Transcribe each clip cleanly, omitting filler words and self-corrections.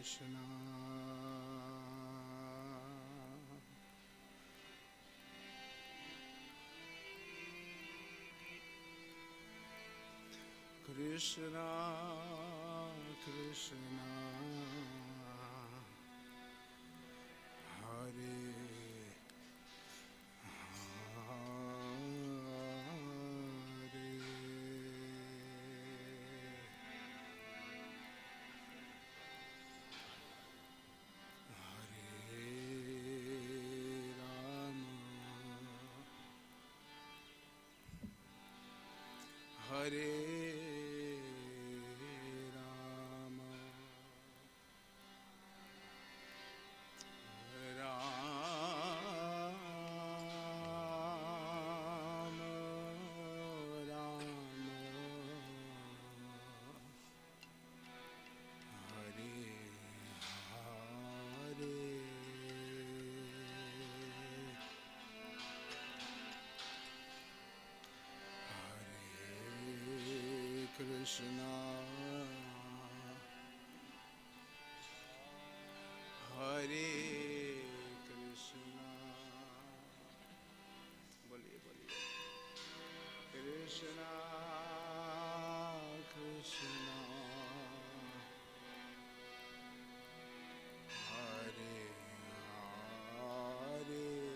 Krishna Krishna Hare Hare Rama, Rama Rama, Hare Hare. Krishna Hare Krishna बोलिए बोलिए Krishna Krishna Hare Hare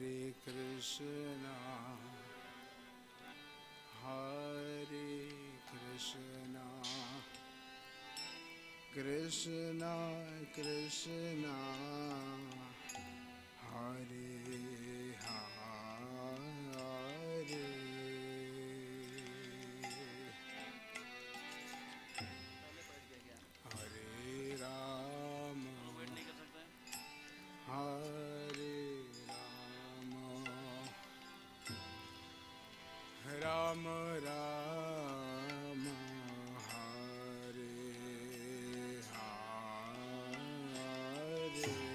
Hare Krishna Hare Krishna Krishna Krishna Hare Hare Hare Rama Hare Rama Rama Hare Hare Hare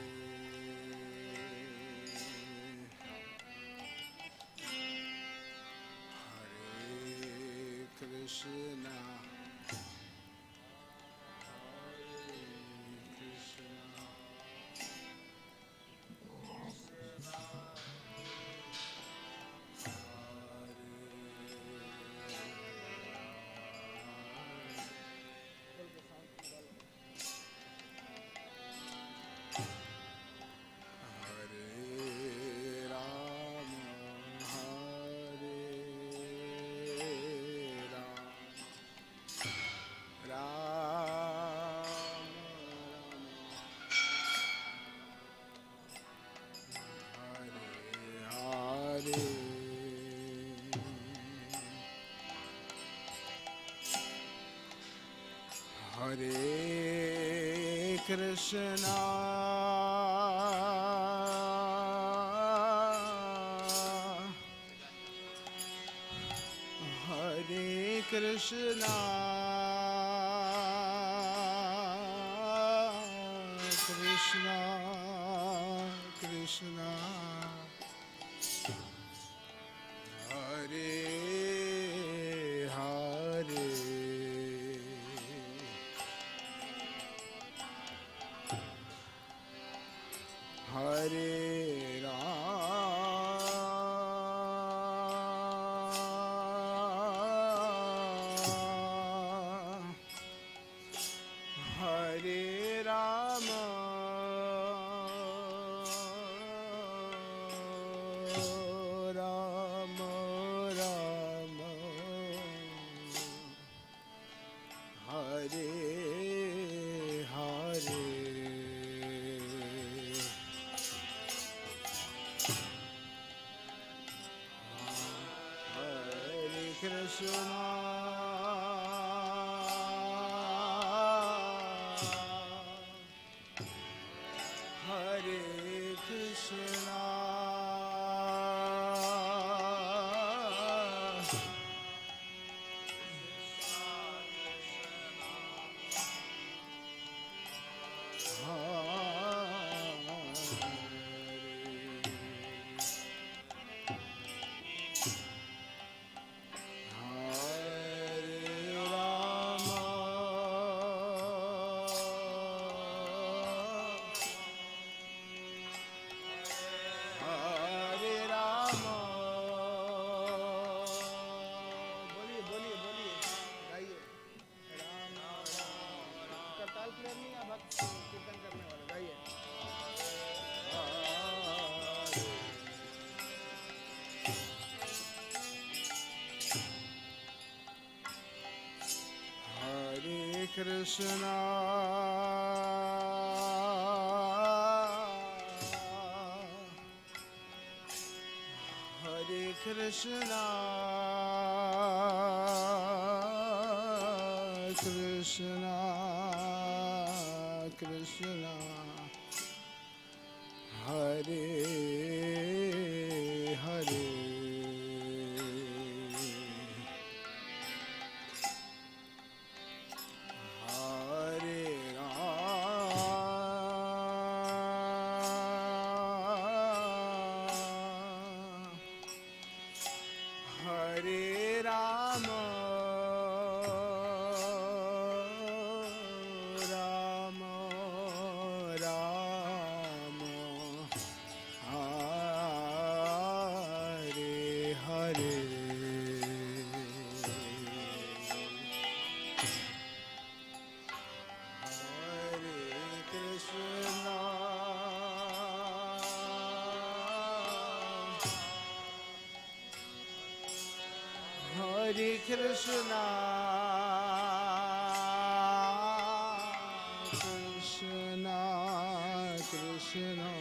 Krishna Hare Krishna Hare Krishna Krishna Krishna Hare Hare Hare Rama Rama Krishna, Hare Krishna, Krishna, Krishna, Hare Hare. Hare Krishna, Krishna, Krishna,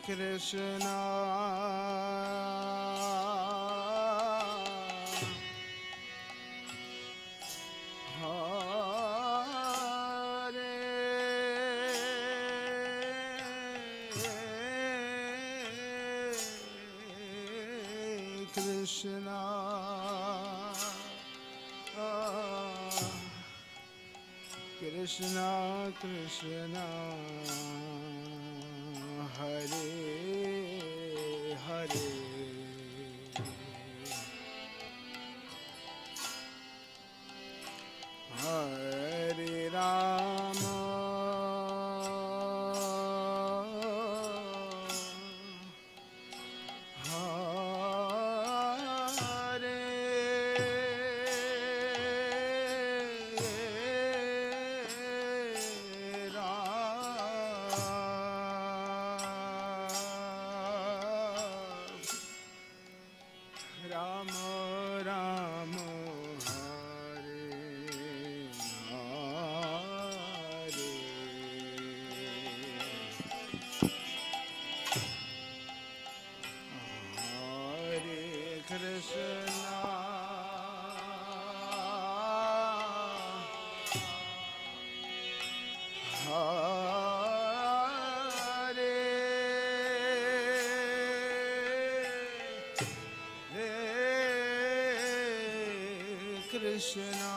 Krishna, Hare Krishna, Krishna, Krishna, Hare Hare. Hare Rama, Hare Rama, Rama, Krishna, Hare Krishna,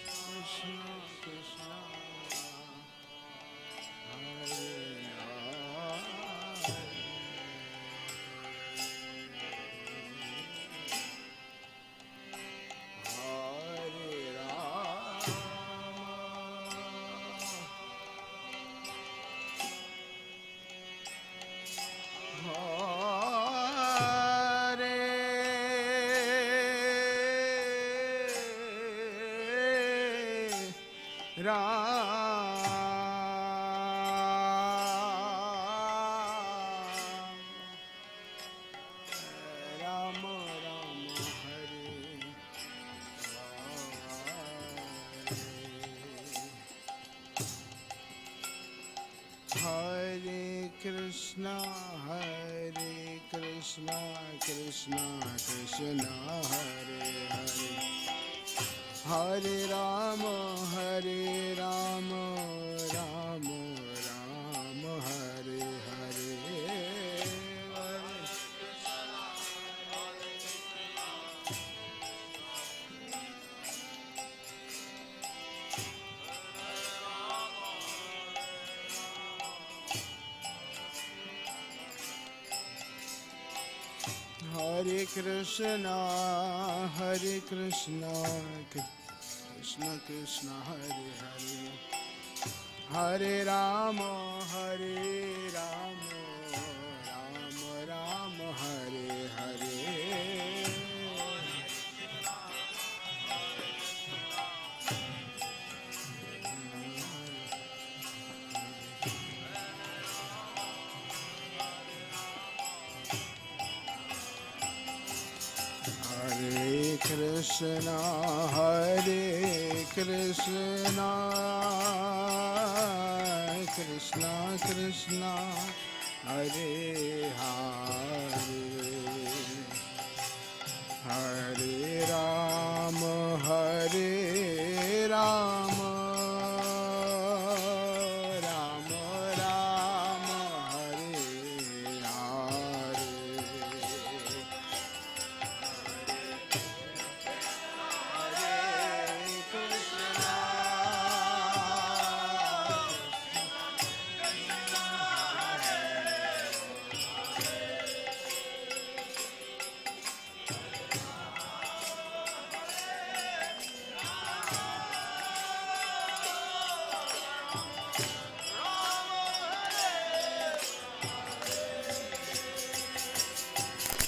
Krishna, Krishna, Hare Ram Ram Hare Hare Krishna Krishna Krishna Hare Hare Hare Ram Ram Ram Hare Hare Hare Krishna Krishna Krishna Hare Hare Hare Ram Ram Ram Hare Hare Hare Krishna Krishna Krishna Hare Hare Hare Ram Ram Ram Hare Hare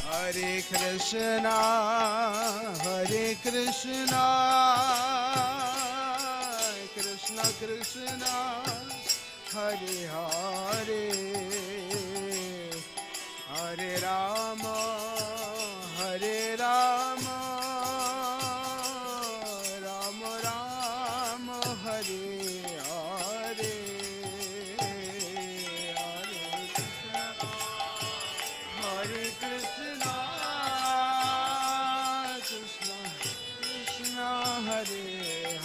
Hare Krishna Krishna Krishna Hare Hare Hare Ram Ram Ram Hare Hare Hare Krishna Krishna Krishna Hare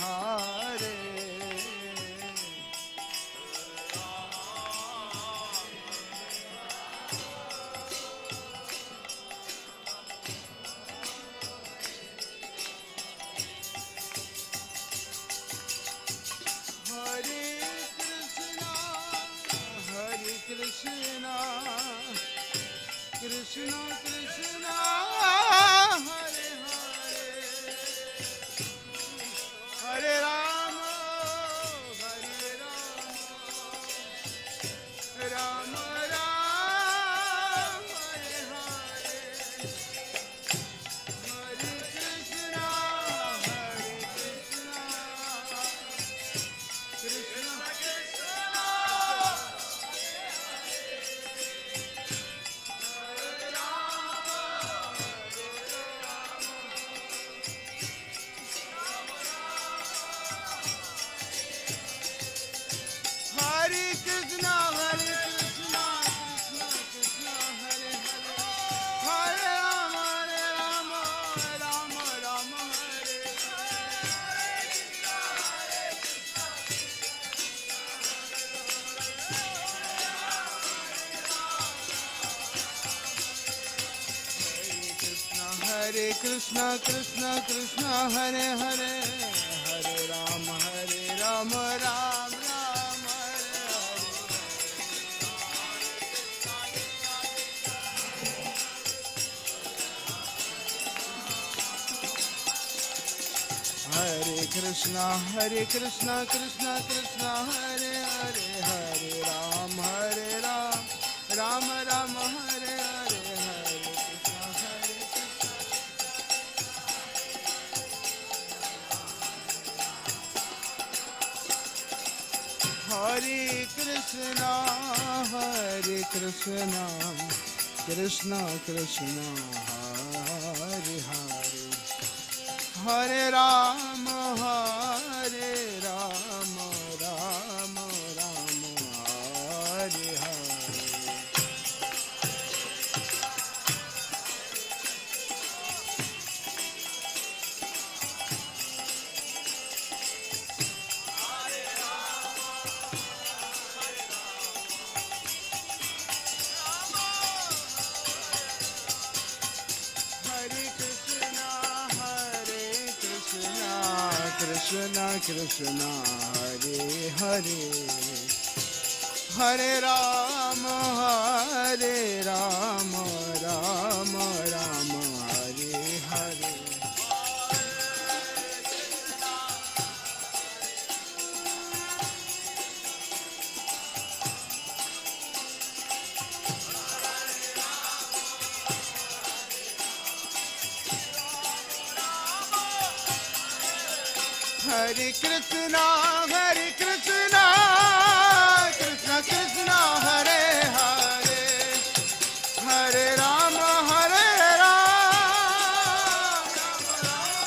Hare Krishna Krishna Krishna Hare Hare Hare Ram Ram Ram Hare Hare Hare Krishna Krishna Hare Krishna Krishna Krishna Hare Hare Hare Ram Ram Ram Hare Hare Krishna Krishna Krishna Hare Hare Hare Ram Ram Ram Hare Hare Hare Krishna, Krishna Krishna, Hare Hare, Hare Rama, Hare Rama, Rama Rama, Hare Hare. Krishna Krishna, Hare Hare, Hare Rama, Hare Rama, Rama Rama, Hare Hare. Hare Krishna, Hare Krishna, Krishna Krishna, Hare Hare, Hare Rama, Hare Rama, Rama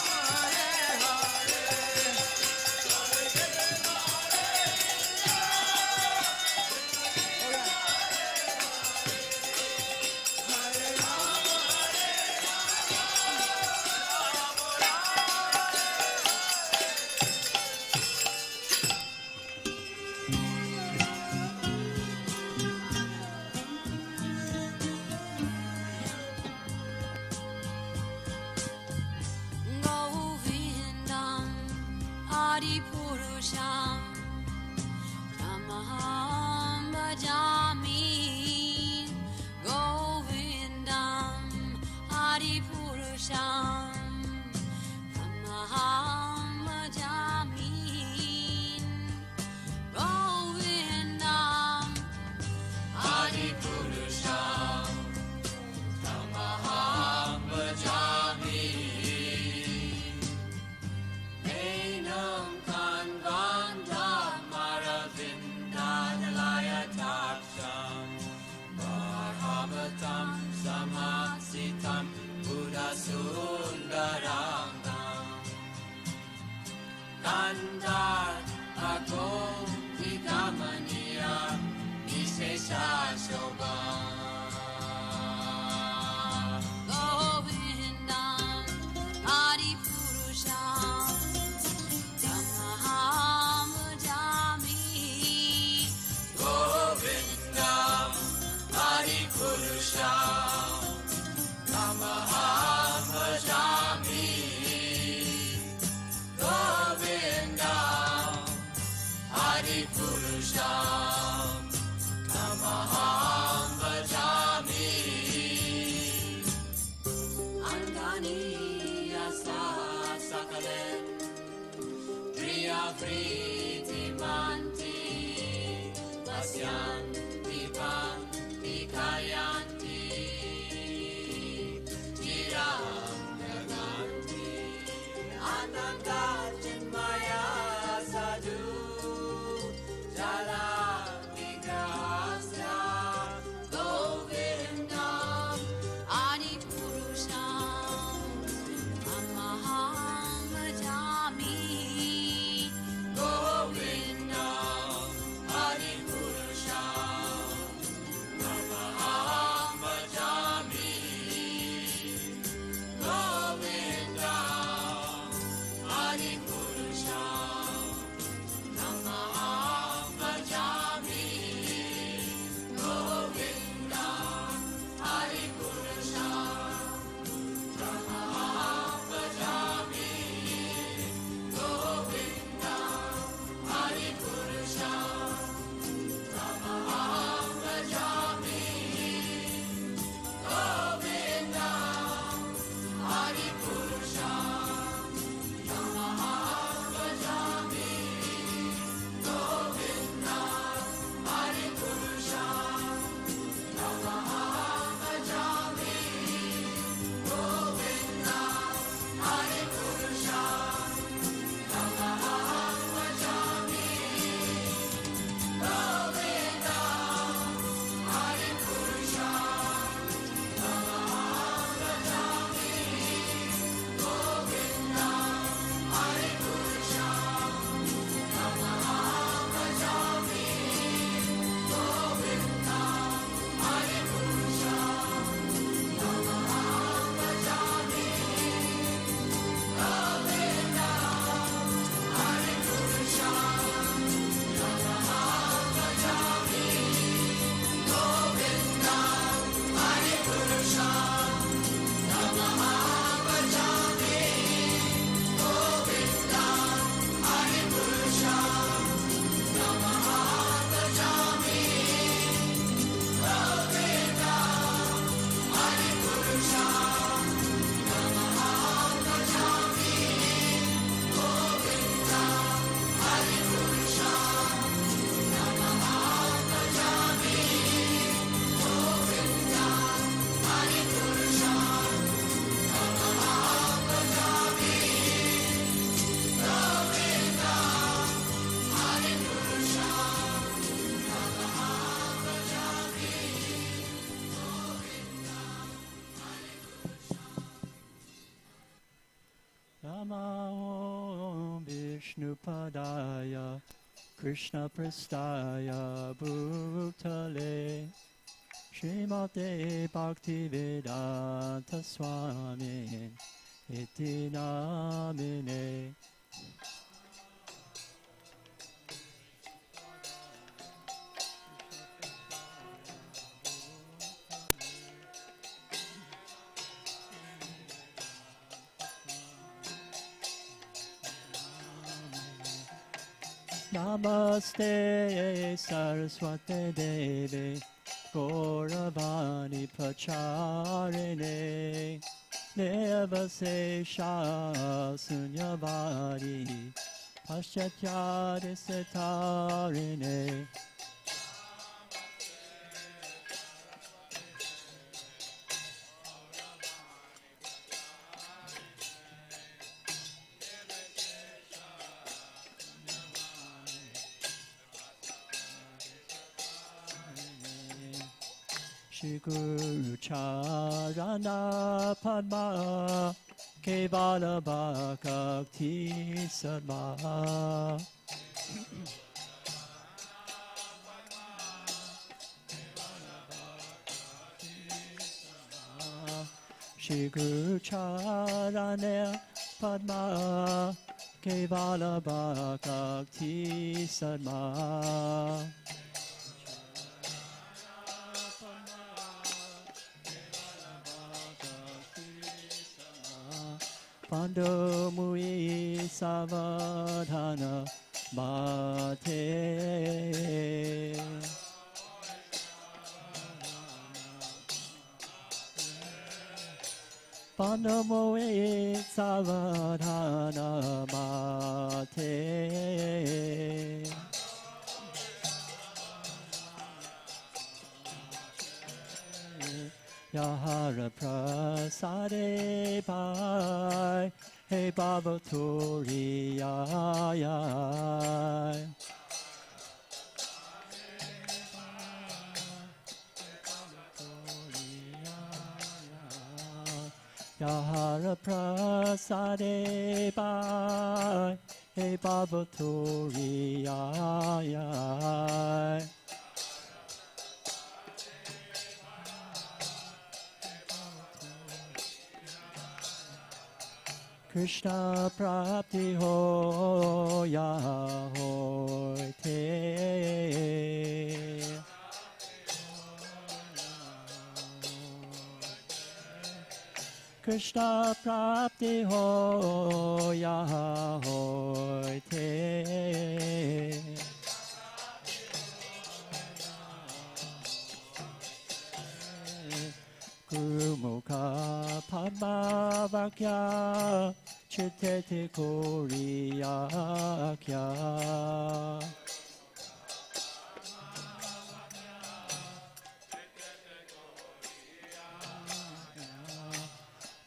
Purusham Namaham Vishnupadaya Krishna Prastaya Bhutale Srimate Bhakti-vedanta Swami Iti Namine. Namaste Saraswate Devi Gauravani Pacharine Devasesha Sunyavadi Paschatyade Setarine. Shri Guru Charana Padma Kevala Bhakti Sadma. Shri Guru Charana Padma Kevala Bhakti Sadma. Pando Mui Savadhana Bhate Pando Mui Savadhana Bhate Yahara Prasade Pai He Bhavaturi Yaya Yahara Prasade Pai He Bhavaturi Yaya Krishna Prapti Hoya Hoite Krishna Prapti Hoya Hoite Guru Mukha Padma Vakya Chitete Koriyakya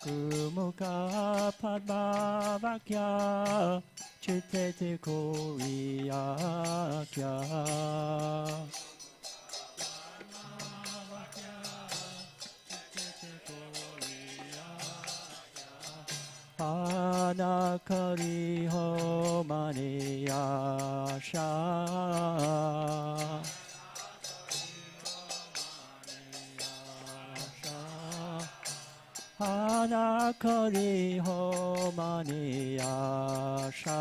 Guru Mukha Padma Vakya Chitete Koriyakya Anakari ho maniyasha Anakari ho maniyasha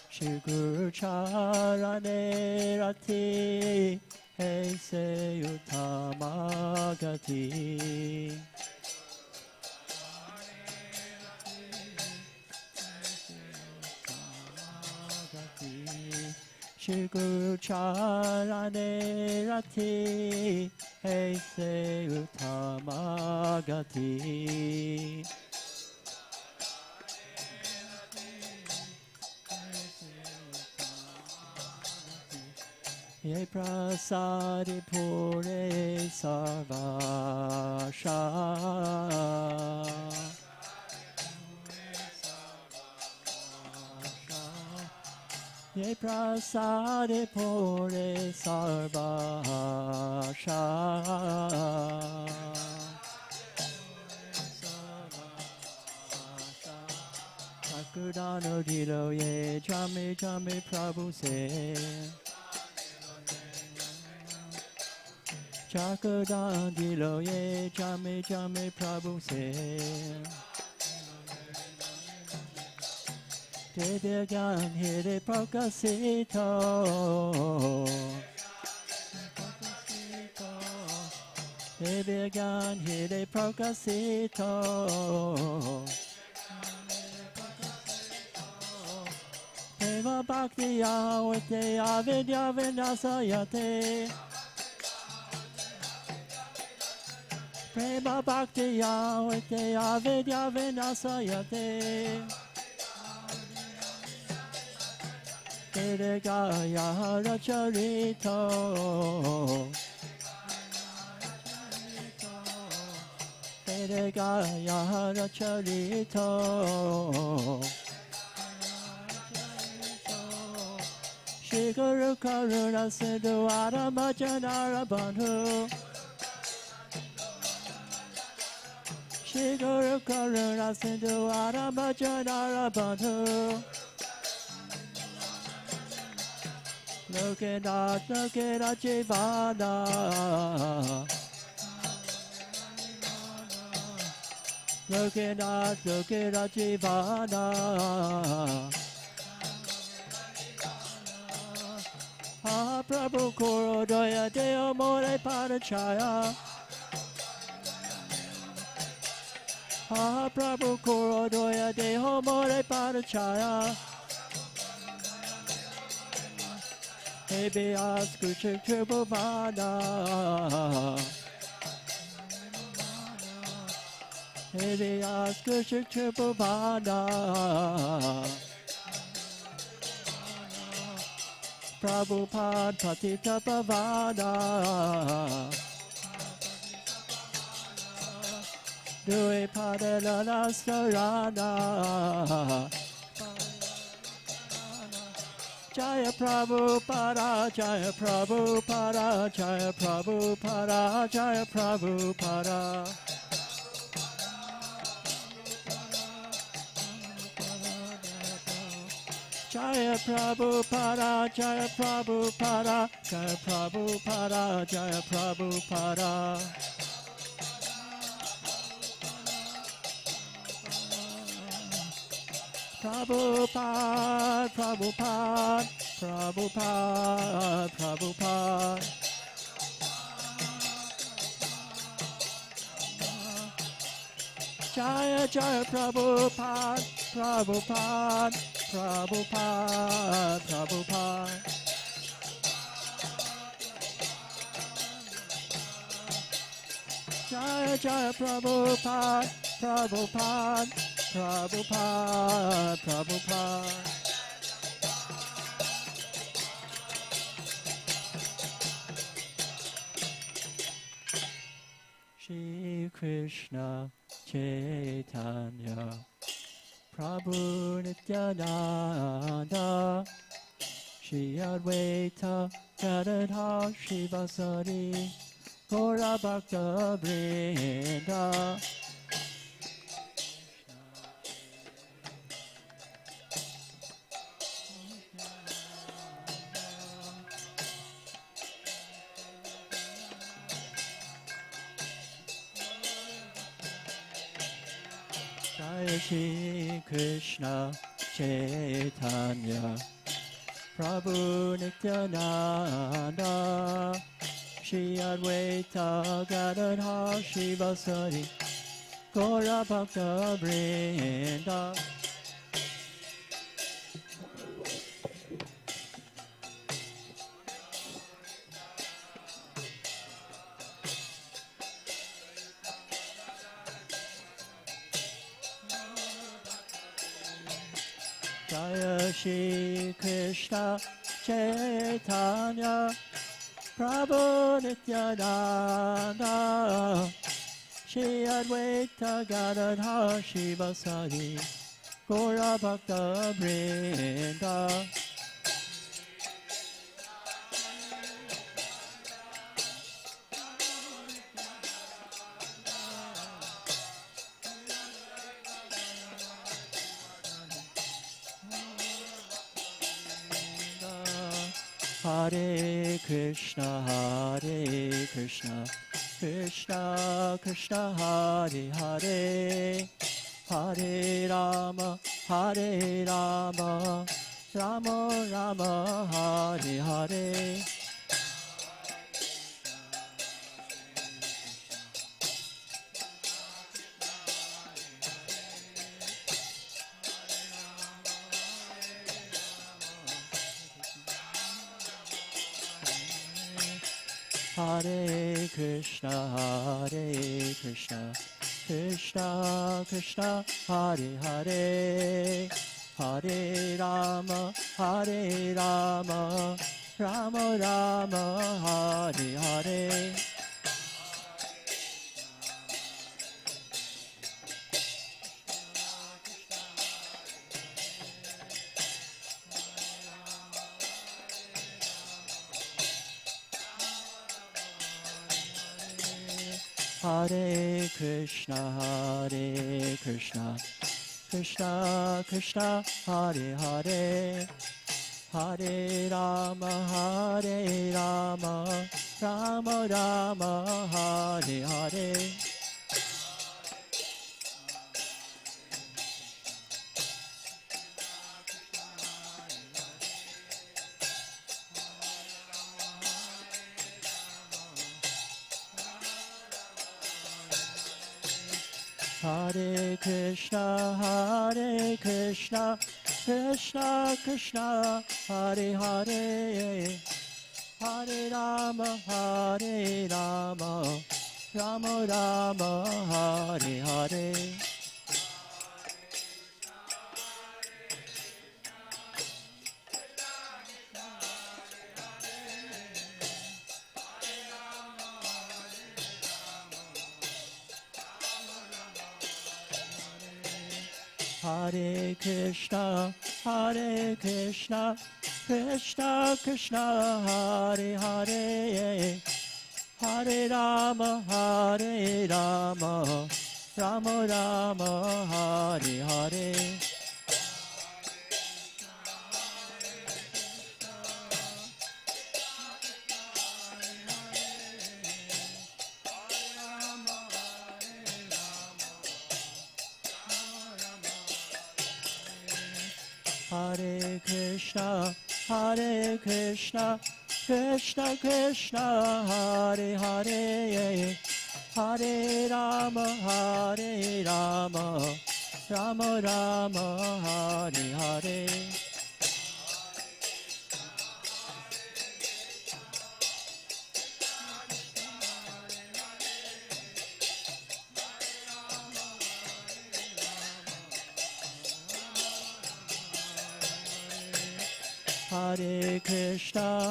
Shri Guru Charane Rati Hey se utamagati Shri Guru Charane Rati Hey se utamagati Ye prasadi pure sarvasha Ye prasadi pure sarvasha Chakudano dilo ye chame chame Prabhu se. Chakudano dilo ye chame chame Prabhu se. Dede gyan hire prakasito. Dede gyan hire prakasito. Prema bhakti yavate avidya vinasayate. Prema bhakti yavate avidya vinasayate. Dede gaya racharito. Dede gaya racharito. Shri Guru Karuna Sindhu Adamajanara Bandhu. Shri Guru Karuna Sindhu Adamajanara Bandhu. Lokinath Lokinath Jivana. Lokinath Lokinath Jivana. Ha Prabhu Koro Doya Deo More Padachaya. Ha Prabhu Koro Doya Deo More Padachaya. Maybe ask Kuchuk Tribhavana. Maybe ask Kuchuk Tribhavana. Prabhupada Patita Pavana. Due Padela Sarana. Jaya Prabhupada, Jaya Prabhupada, Jaya Prabhupada, Jaya Prabhupada. Jaya Prabhupada, Jaya Prabhupada, Jaya Prabhupada, Jaya Prabhupada. Prabhupada, Prabhupada, Prabhupada, Prabhupada. Jaya Jaya Prabhupada, Prabhupada, Prabhupada, Prabhupada. Jaya Jaya Prabhupada, Prabhupada, Prabhupada, Prabhupada. Shri Krishna Chaitanya Prabhu Nityananda Shri Advaita Gadadhar Shivasari Gaura Bhakta Vrinda. Jaya Shri Krishna Chaitanya Prabhu Nityananda Shri Advaita Gadadhar Shivasari Gaura Bhakta Vrinda. Jaya Shri Krishna Chaitanya Prabhu Nityananda Shri Advaita Gadadhar Shivasari Gaura Bhakta Vrinda. Hare Krishna, Krishna Krishna, Hare Hare, Hare Rama, Rama Rama, Hare Hare. Hare Krishna, Krishna Krishna, Hare Hare, Hare Rama, Rama Rama, Hare Hare. Hare Krishna, Krishna Krishna, Hare Hare, Hare Rama, Rama Rama, Hare Hare. Hare Krishna, Krishna Krishna, Hare Hare, Hare Rama, Rama Rama, Hare Hare. Hare Krishna, Krishna Krishna, Hare Hare, Hare Rama, Rama Rama, Hare Hare. Hare Krishna, Krishna Krishna, Hare Hare, Hare Rama, Rama Rama, Hare Hare.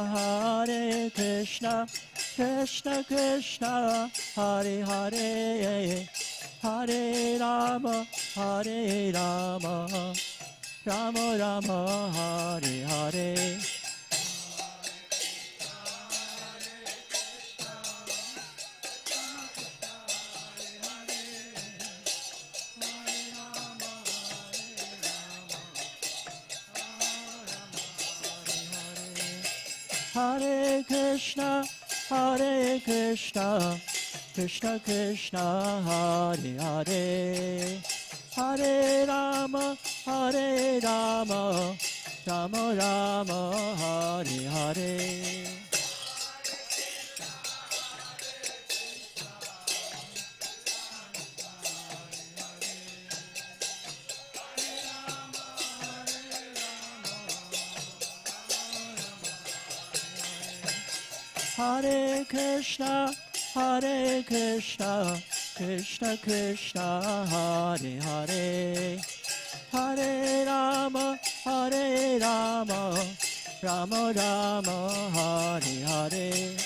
Hare Krishna, Krishna Krishna, Hare Hare, Hare Rama, Rama Rama, Hare Hare. Hare Krishna, Krishna Krishna, Hare Hare, Hare Rama, Rama Rama, Hare Hare. Hare Krishna, Krishna Krishna, Hare Hare, Hare Rama, Rama Rama, Hare Hare.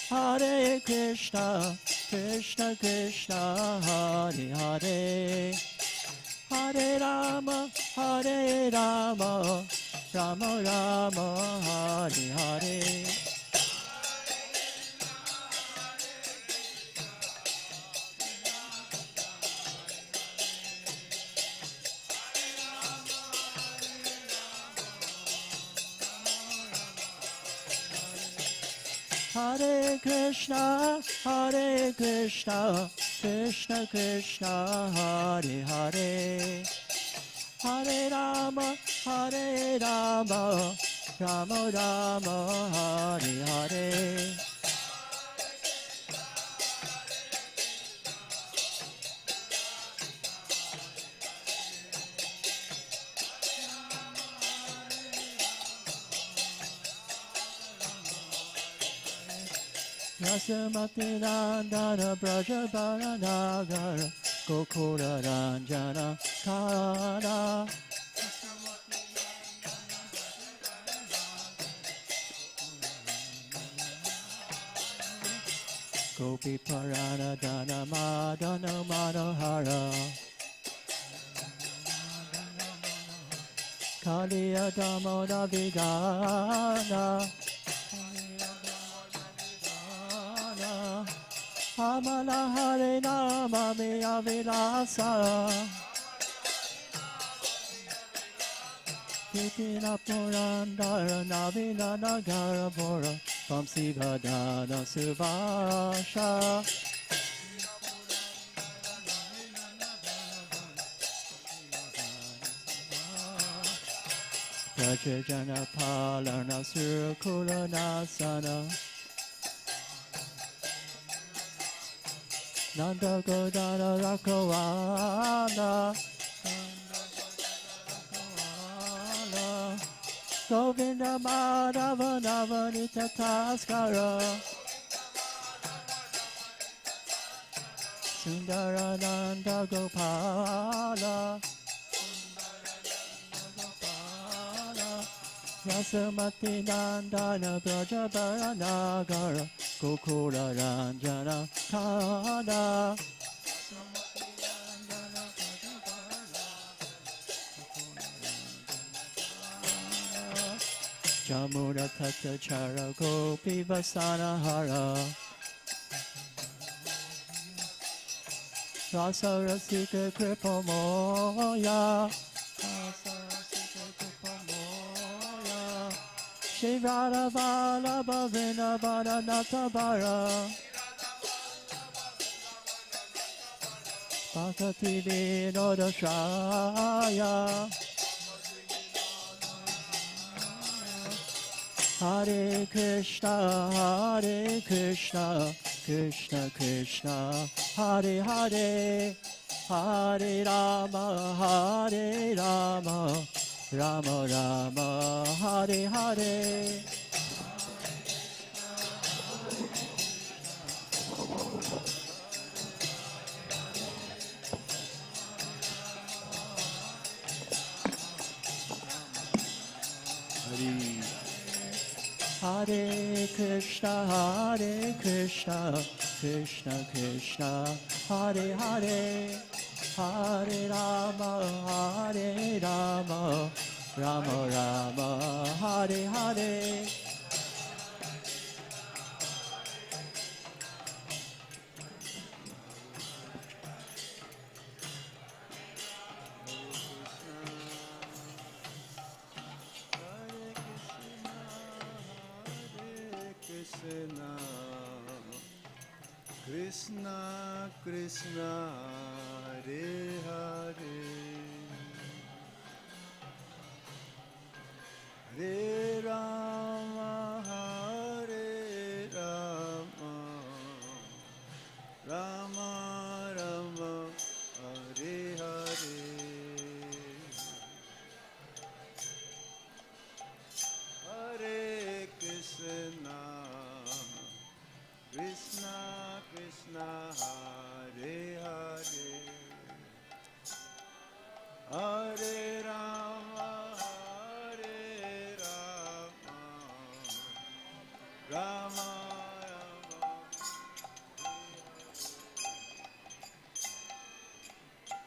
Hare Krishna, Krishna Krishna, Hare Hare, Hare Rama, Rama Rama, Hare Hare. Hare Krishna, Krishna Krishna, Hare Hare. Hare Rama, Rama Rama, Hare Hare. Yasamati Nandana Brajabara Nagara Gokura Ranjana Kana Gopi Parana Dana Madana Manohara Kaliya Damona Vidana Amala Hare Nama Meya Vilasa Kipina Purandara Navina Nagara Bora Vamsi Vadana Subhasha Prajajana Palana Surkula Nasana Nanda Godana Rakawana Govinda Madhava Navanita Taskara Sundarananda Gopala Yasamati Nandana Brajabara Nagara Gokula Ranjana Kana Jamuna Tata Chara Gopi Vasana Hara Rasa Rasika Kripa Moya Shivrada Vala Bhavina Vana Natabara Bhakati Vinoda Shaya Hare Krishna, Krishna Krishna, Hare Hare, Hare Rama, Rama Rama, Hare Hare. Hare Krishna, Krishna Krishna, Hare Hare, Hare Rama, Rama Rama, Hare Hare. Krishna Krishna Hare Hare Hare Rama Rama Rama Hare Hare Hare Krishna Krishna Krishna Hare Hare Hare Rama Rama Rama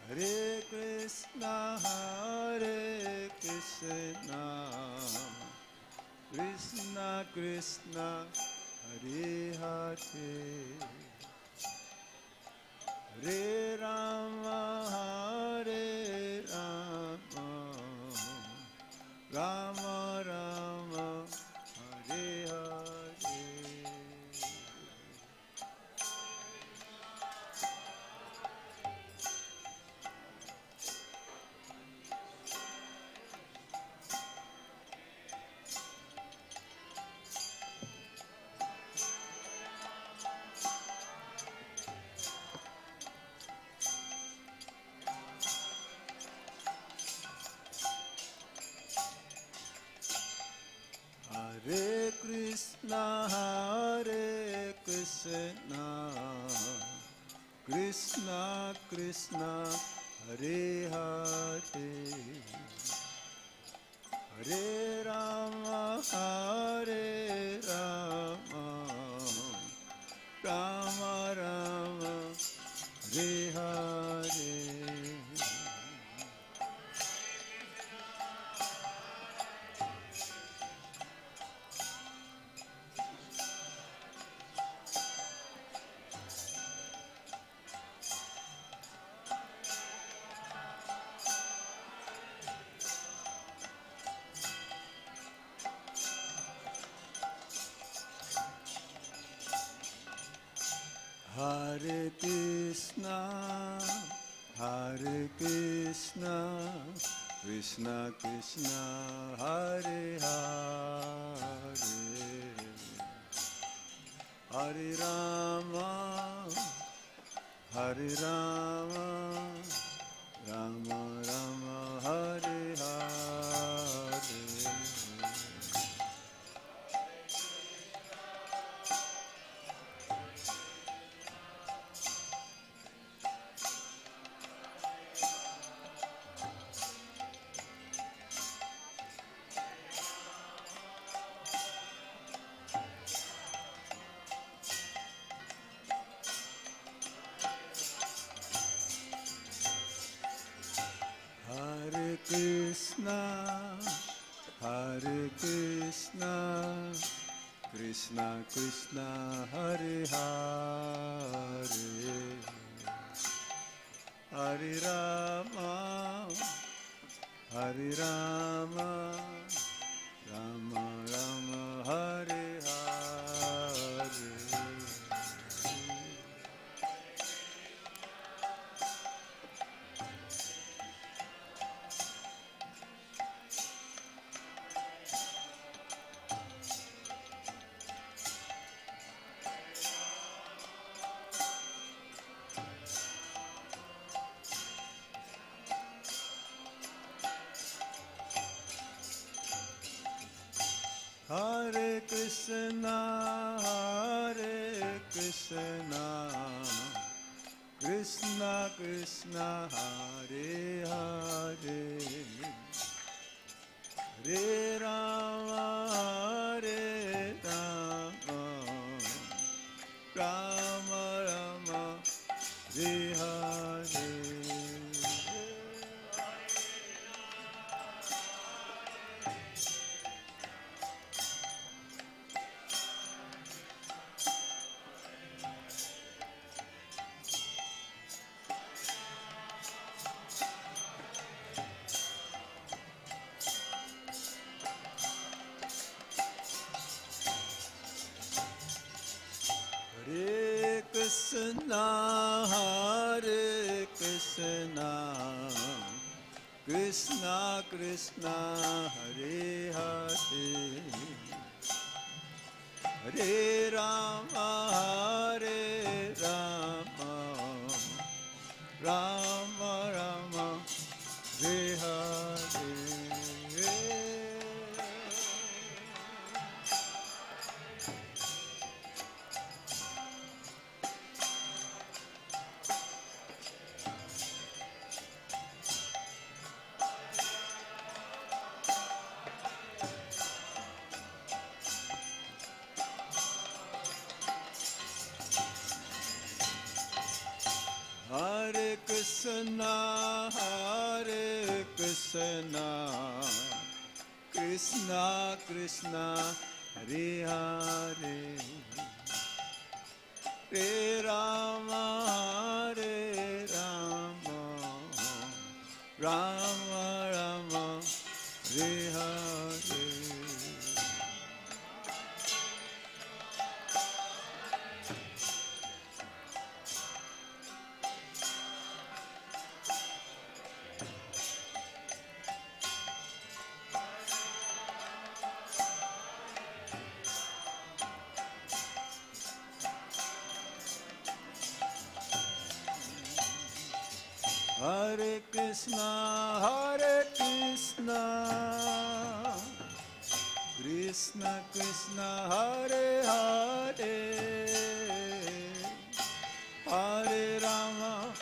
Hare Krishna Krishna Krishna Krishna Hare Hare Hare Rama Hare Rama Rama Rama Hare Hare Hare Krishna, Krishna Krishna, Hare Hare, Hare Rama, Rama Rama, Hare Hare. Hare Krishna, Krishna Krishna, Hare Hare, Hare Rama, Rama Rama, Hare Hare. Hare Krishna, Krishna Krishna, Hare Hare, Hare Rama, Rama Rama, Hare Hare. Hare Krishna, Krishna Krishna, Hare Hare, Hare Rama, Rama Rama, Hare Hare. Hare Krishna, Krishna Krishna, Hare Hare, Hare Rama, Rama Rama, Hare Hare. Hare Krishna, Krishna Krishna Krishna Hare Hare Hare Rama Hare Rama Rama Rama Hare Hare Hare Krishna Krishna Krishna Hare Hare Hare Rama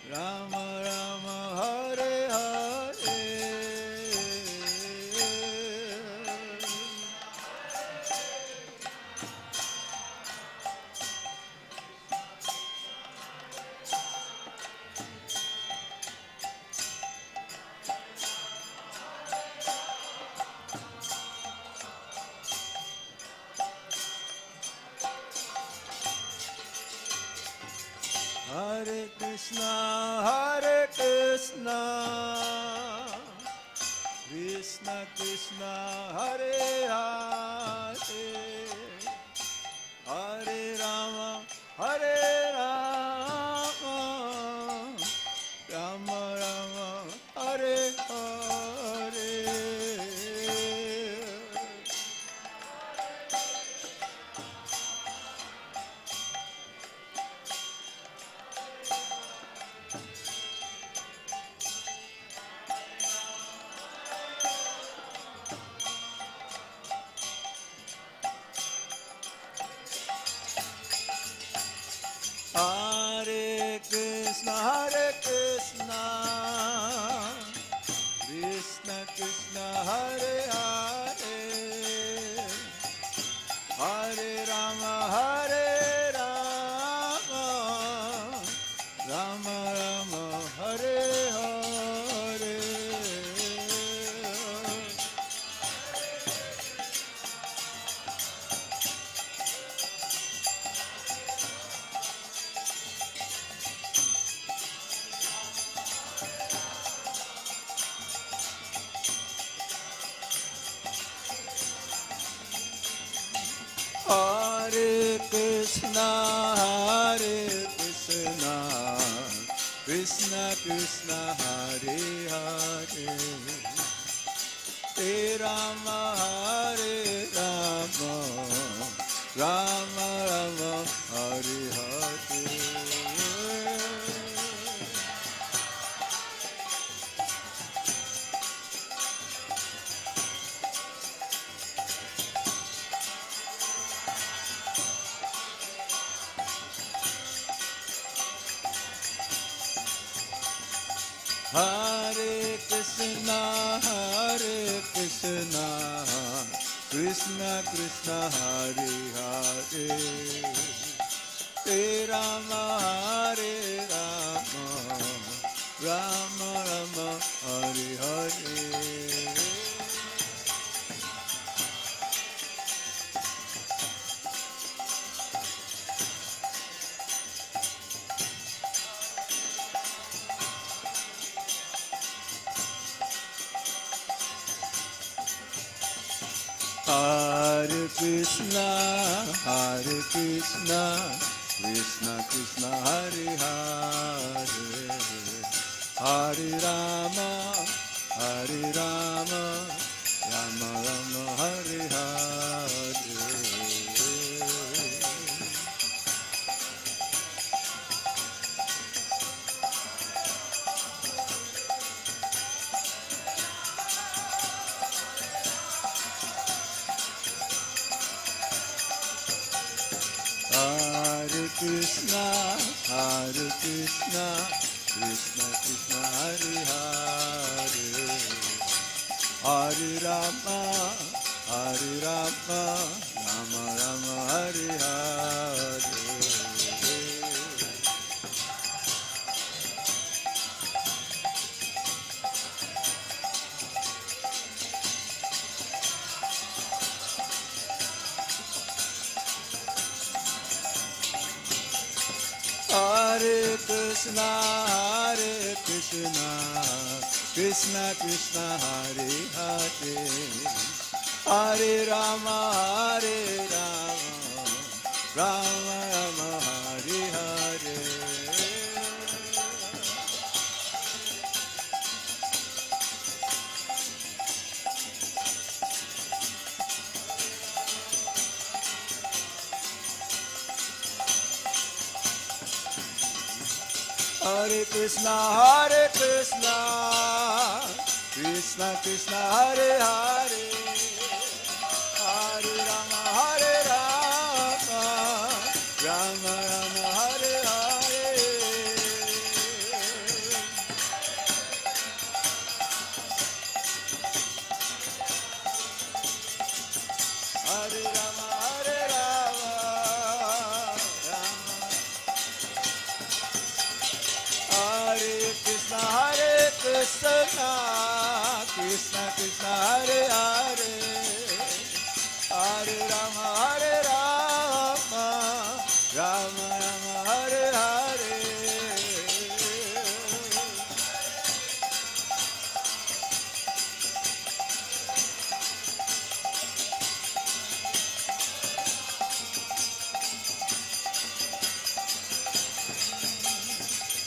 Rama Rama Hare Hare Hare Krishna Krishna Krishna Hare Hare Hare Rama Rama Rama Hare Hare Hare Krishna Krishna Krishna Hare Hare Hare Rama Rama Rama Hare Hare Hare Krishna Krishna Krishna Hare Hare Hare Rama Rama Rama Hare Hare Hare Krishna Krishna Krishna Hare Hare Hare Rama Rama Rama Hare Hare Hare Krishna Krishna Krishna Hare Hare Hare Rama Rama Rama Hare Hare Hare Krishna Krishna Krishna Hare Hare Hare Rama Rama Rama Hare Hare Krishna Krishna Hare Hare Hare Rama Hare Rama Rama Rama Hare Hare Hare Krishna Krishna Krishna Hare Hare Hare Rama Rama Rama Hare Hare Hare Rama Hare Krishna Krishna Krishna Hare Hare Hare Rama Rama Rama Hare Hare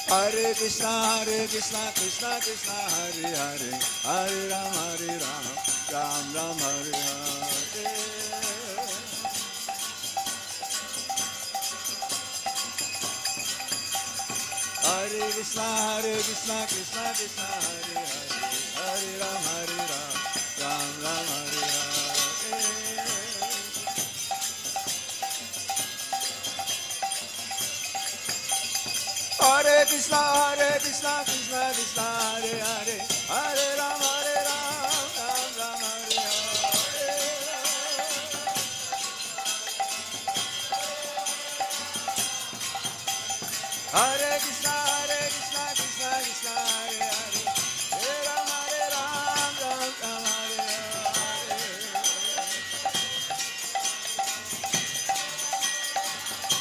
Hare Krishna Krishna Krishna Hare Hare Hare Ram Ram Ram Hare Hare Hare Krishna Krishna Krishna Hare Hare Hare Ram Ram Ram Hare Hare Hare Krishna Krishna Krishna Hare Hare Hare Ram Ram Ram Hare Hare Hare Krishna Krishna Krishna Hare Hare Hare Ram Ram Ram Hare Hare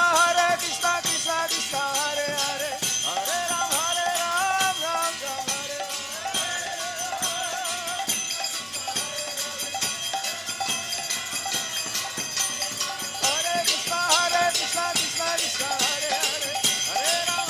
Hare Krishna Krishna Krishna Hare Hare Hare Ram Ram Ram Hare Hare Krishna Krishna Krishna Hare Hare Hare Ram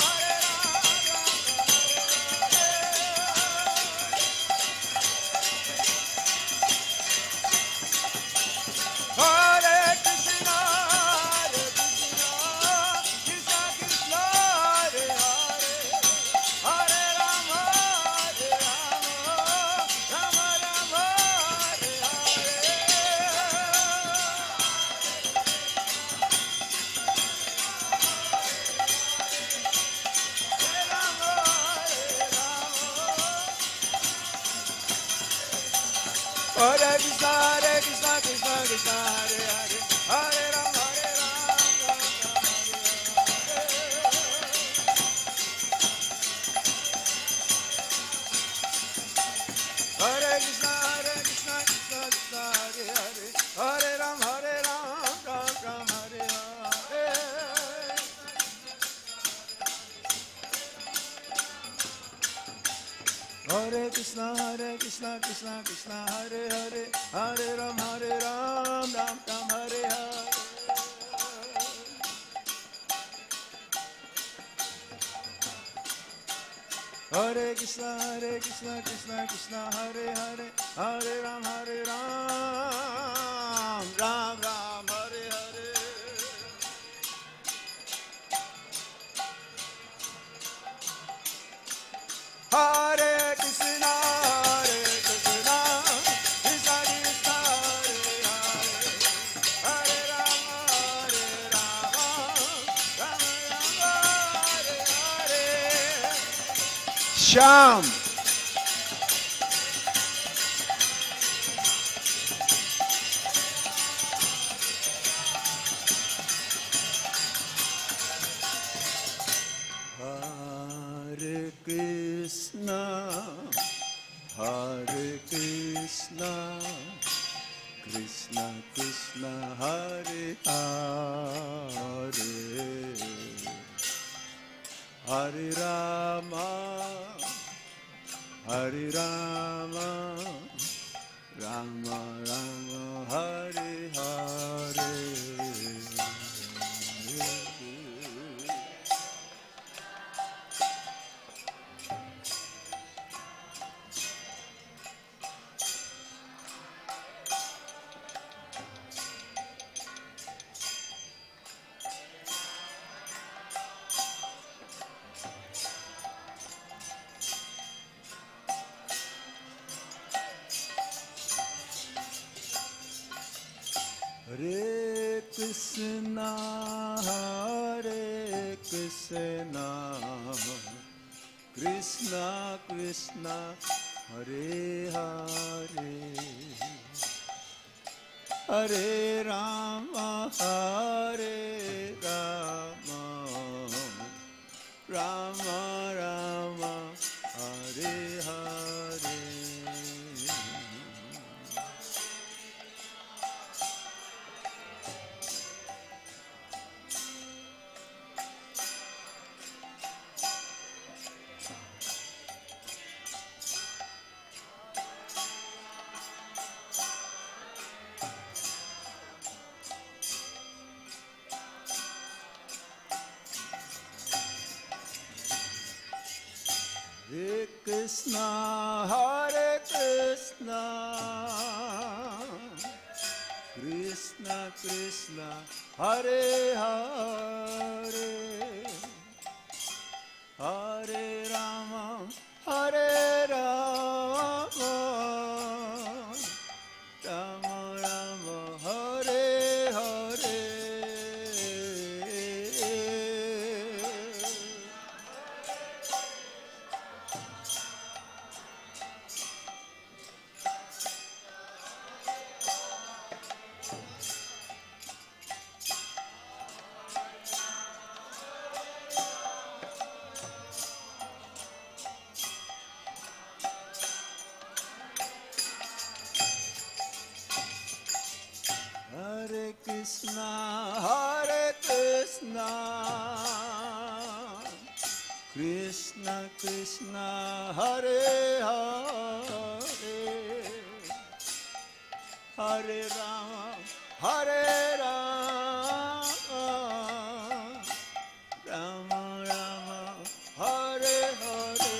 Hare Krishna Krishna Krishna Hare Hare Hare Ram Ram Hare Krishna Krishna Krishna Hare Hare Hare Ram Ram Hare Hare Hare Krishna Krishna Krishna Hare Hare Hare Ram Ram Hare Hare Hare Krishna Krishna Krishna Hare Hare Hare Ram Ram Hare Hare Hare Krishna Krishna Krishna Hare Hare Hare Rama Rama Hare Hare Sham Hare Krishna Krishna Krishna Hare Hare Hare Rama, Hare Rama, Rama Rama, Hare Hare. Hare Krishna, Hare Krishna, Krishna Krishna, Hare Hare, Hare Rama, Hare Rama, Rama Rama, Hare Hare. Hare Krishna, Hare Krishna, Krishna Krishna, Hare Hare, Hare Rama, Hare Rama, Rama Rama, Hare Hare. Hare Krishna, Hare Krishna, Krishna Krishna, Hare Hare, Hare Rama, Hare Rama, Rama Rama, Hare Hare.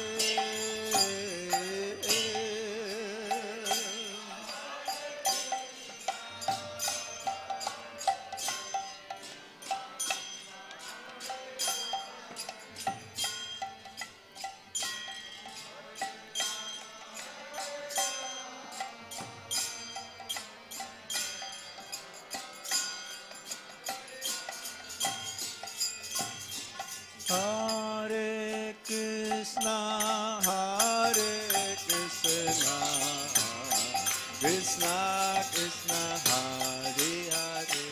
Hare Krishna, Hare Krishna, Krishna Krishna, Hare Hare,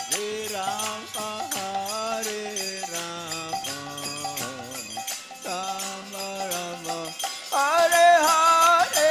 Hare Rama, Hare Rama, Rama Rama, Hare Hare.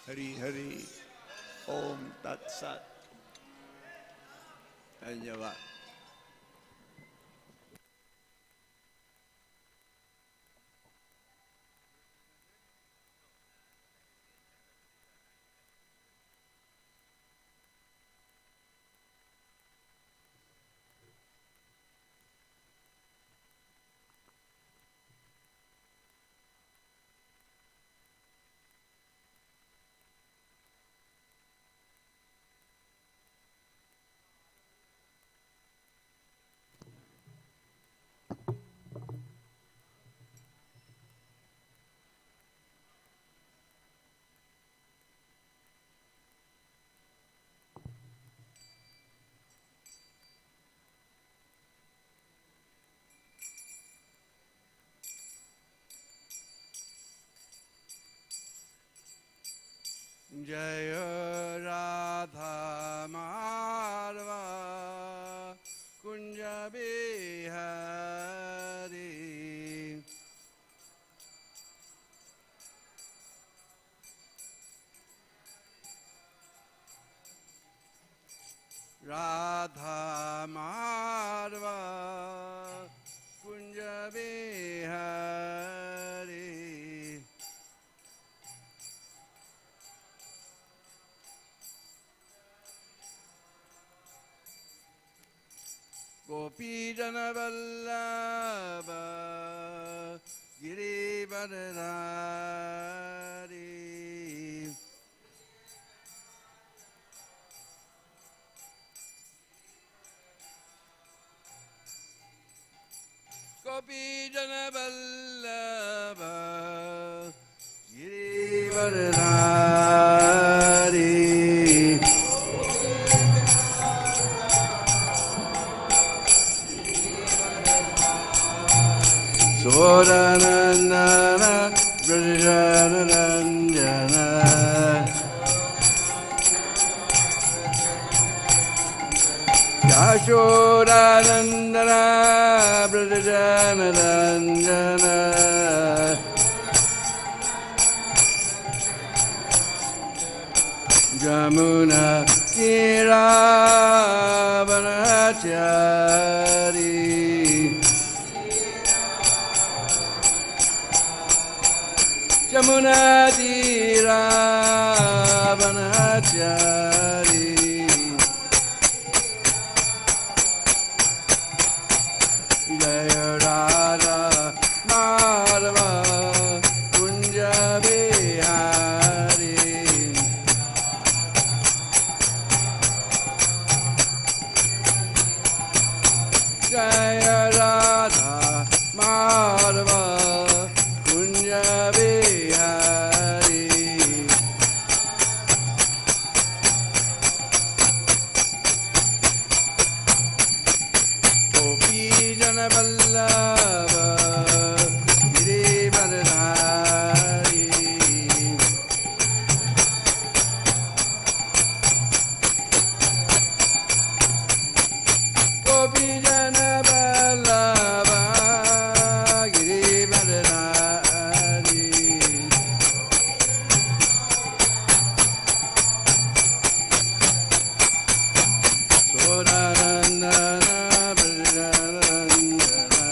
Hari Hari, Om Tat Sat. Dhanyavad. Jaya Radha Madhava Kunja Bihari Radha Madhava Kunja Bihari Gopi Jana Vallabha Girivardhari Gopi Jana Vallabha Girivardhari Soranandana Brajaranjana Yashodanandana Brajaranjana Jamuna Tiravanachari Jamuna Tiravanachari Jaya Radha Madhava Kunja Bihari Jaya Radha Madhava Kunja Bihari Gopi Jana Vallabha Girivardhari Gopi Jana Vallabha Girivardhari Soranandana Brajaranjana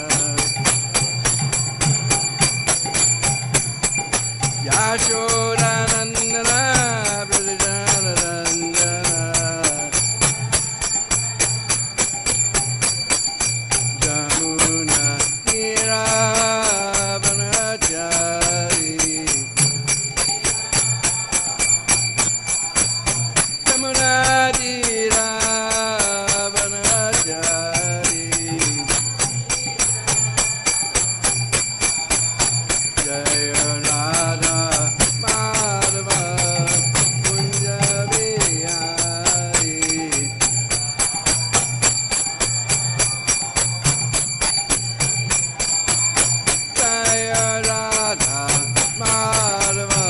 Yashodanandana Brajaranjana Jamuna Tiravanachari Jamuna Tiravanachari Jaya Radha Madhava Kunja Bihari Jaya Radha Madhava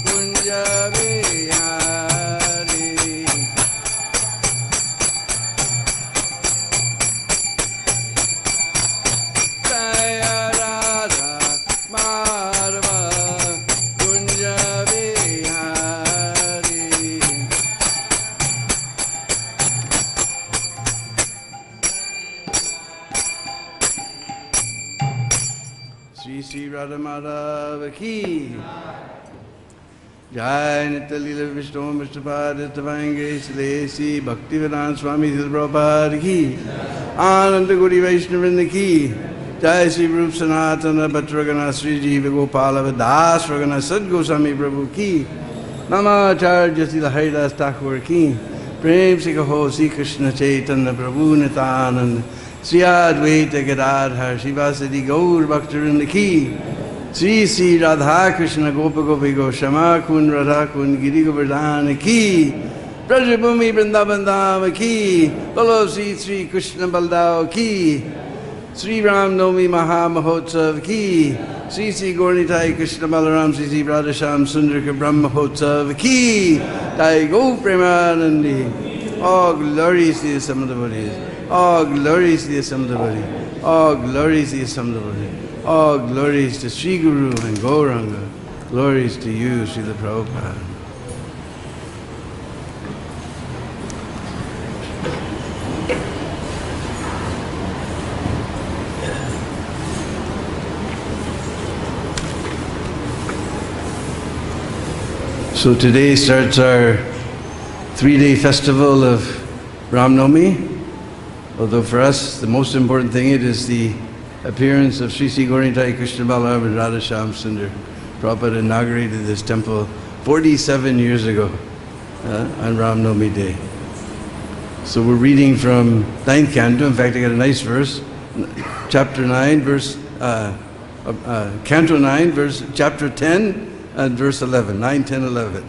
Kunja Bihari Jaya Radha Madhava Kunja Bihari Sri Sri Radha Madhava Ki Jai Nitya Leela Vishnu Vishnupada Tavange Sri Bhakti-Vedanta Swami Srila Prabhupada Ki Ananda Guri Vaishnavrinda Ki Jai Sri Rup Sanatana Bhatragana Sri Jiva Gopala Das Ragana Sad Goswami Prabhu Ki Namacharya Srila Haridas Thakur Ki Prem Se Kaho Sri Krishna Chaitanya Prabhu Nityananda Sri Advaita Gadadhar Shivasadi Gaur Bhaktivinoda Ki Sri Sri Radha Krishna Gopa Gopi Goshama Kun Radha Kun Giri Govardhana Ki Brajabhumi Vrindavan Dhama Ki Bolo Sri Sri Krishna Baldao Ki Sri Ram Nomi Maha Mahotsav Ki Sri Sri Gaurnitai Krishna Balaram Sri Sri Radhasham Sundarika Brahma Hotsav Ki Jai Go Premanandi. All glories to the Samadhavadis. All glories to the Samadhavadis. All glories to the Samadhavadis. All glories to Sri Guru and Gauranga. Glories to you, Srila Prabhupada. So today starts our 3-day festival of Ram Navami. Although for us the most important thing it is the appearance of Sri Sri Gaurnitai Krishna Balaram and Radhasham Sundar. Prabhupada inaugurated this temple 47 years ago on Ram Navami Day. So we're reading from 9th canto. In fact, I got a nice verse, chapter 9, verse canto 9, chapter 10. And verse 11, 9, 10, 11.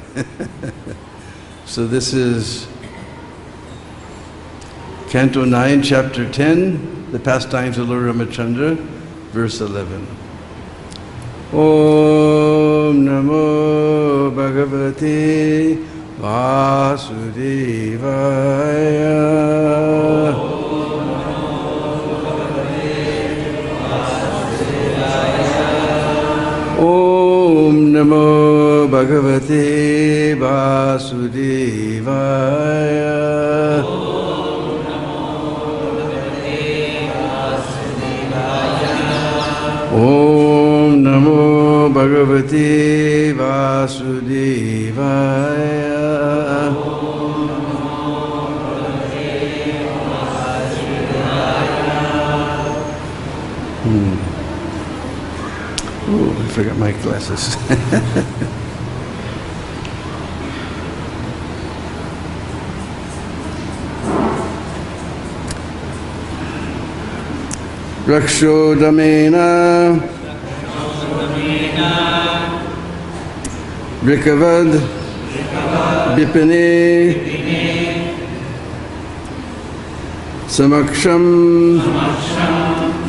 So this is Canto 9, Chapter 10, the pastimes of Lord Ramachandra, verse 11. Om Namo Bhagavate Vasudevaya. Om Namo Bhagavate Vasudevaya. Om Namo Bhagavate Vasudevaya. Oh, I forgot my glasses. Rakshodamena Vrikavad Vipine Samaksham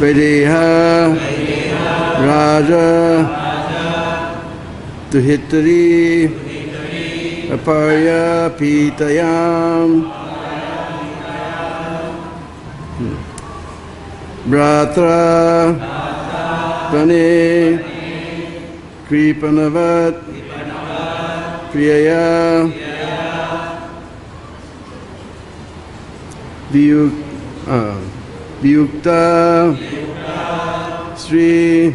Vedeha Raja Tuhitari Aparya Pitayam Bratra Pane Kripanavat Priyaya Viyukta Sri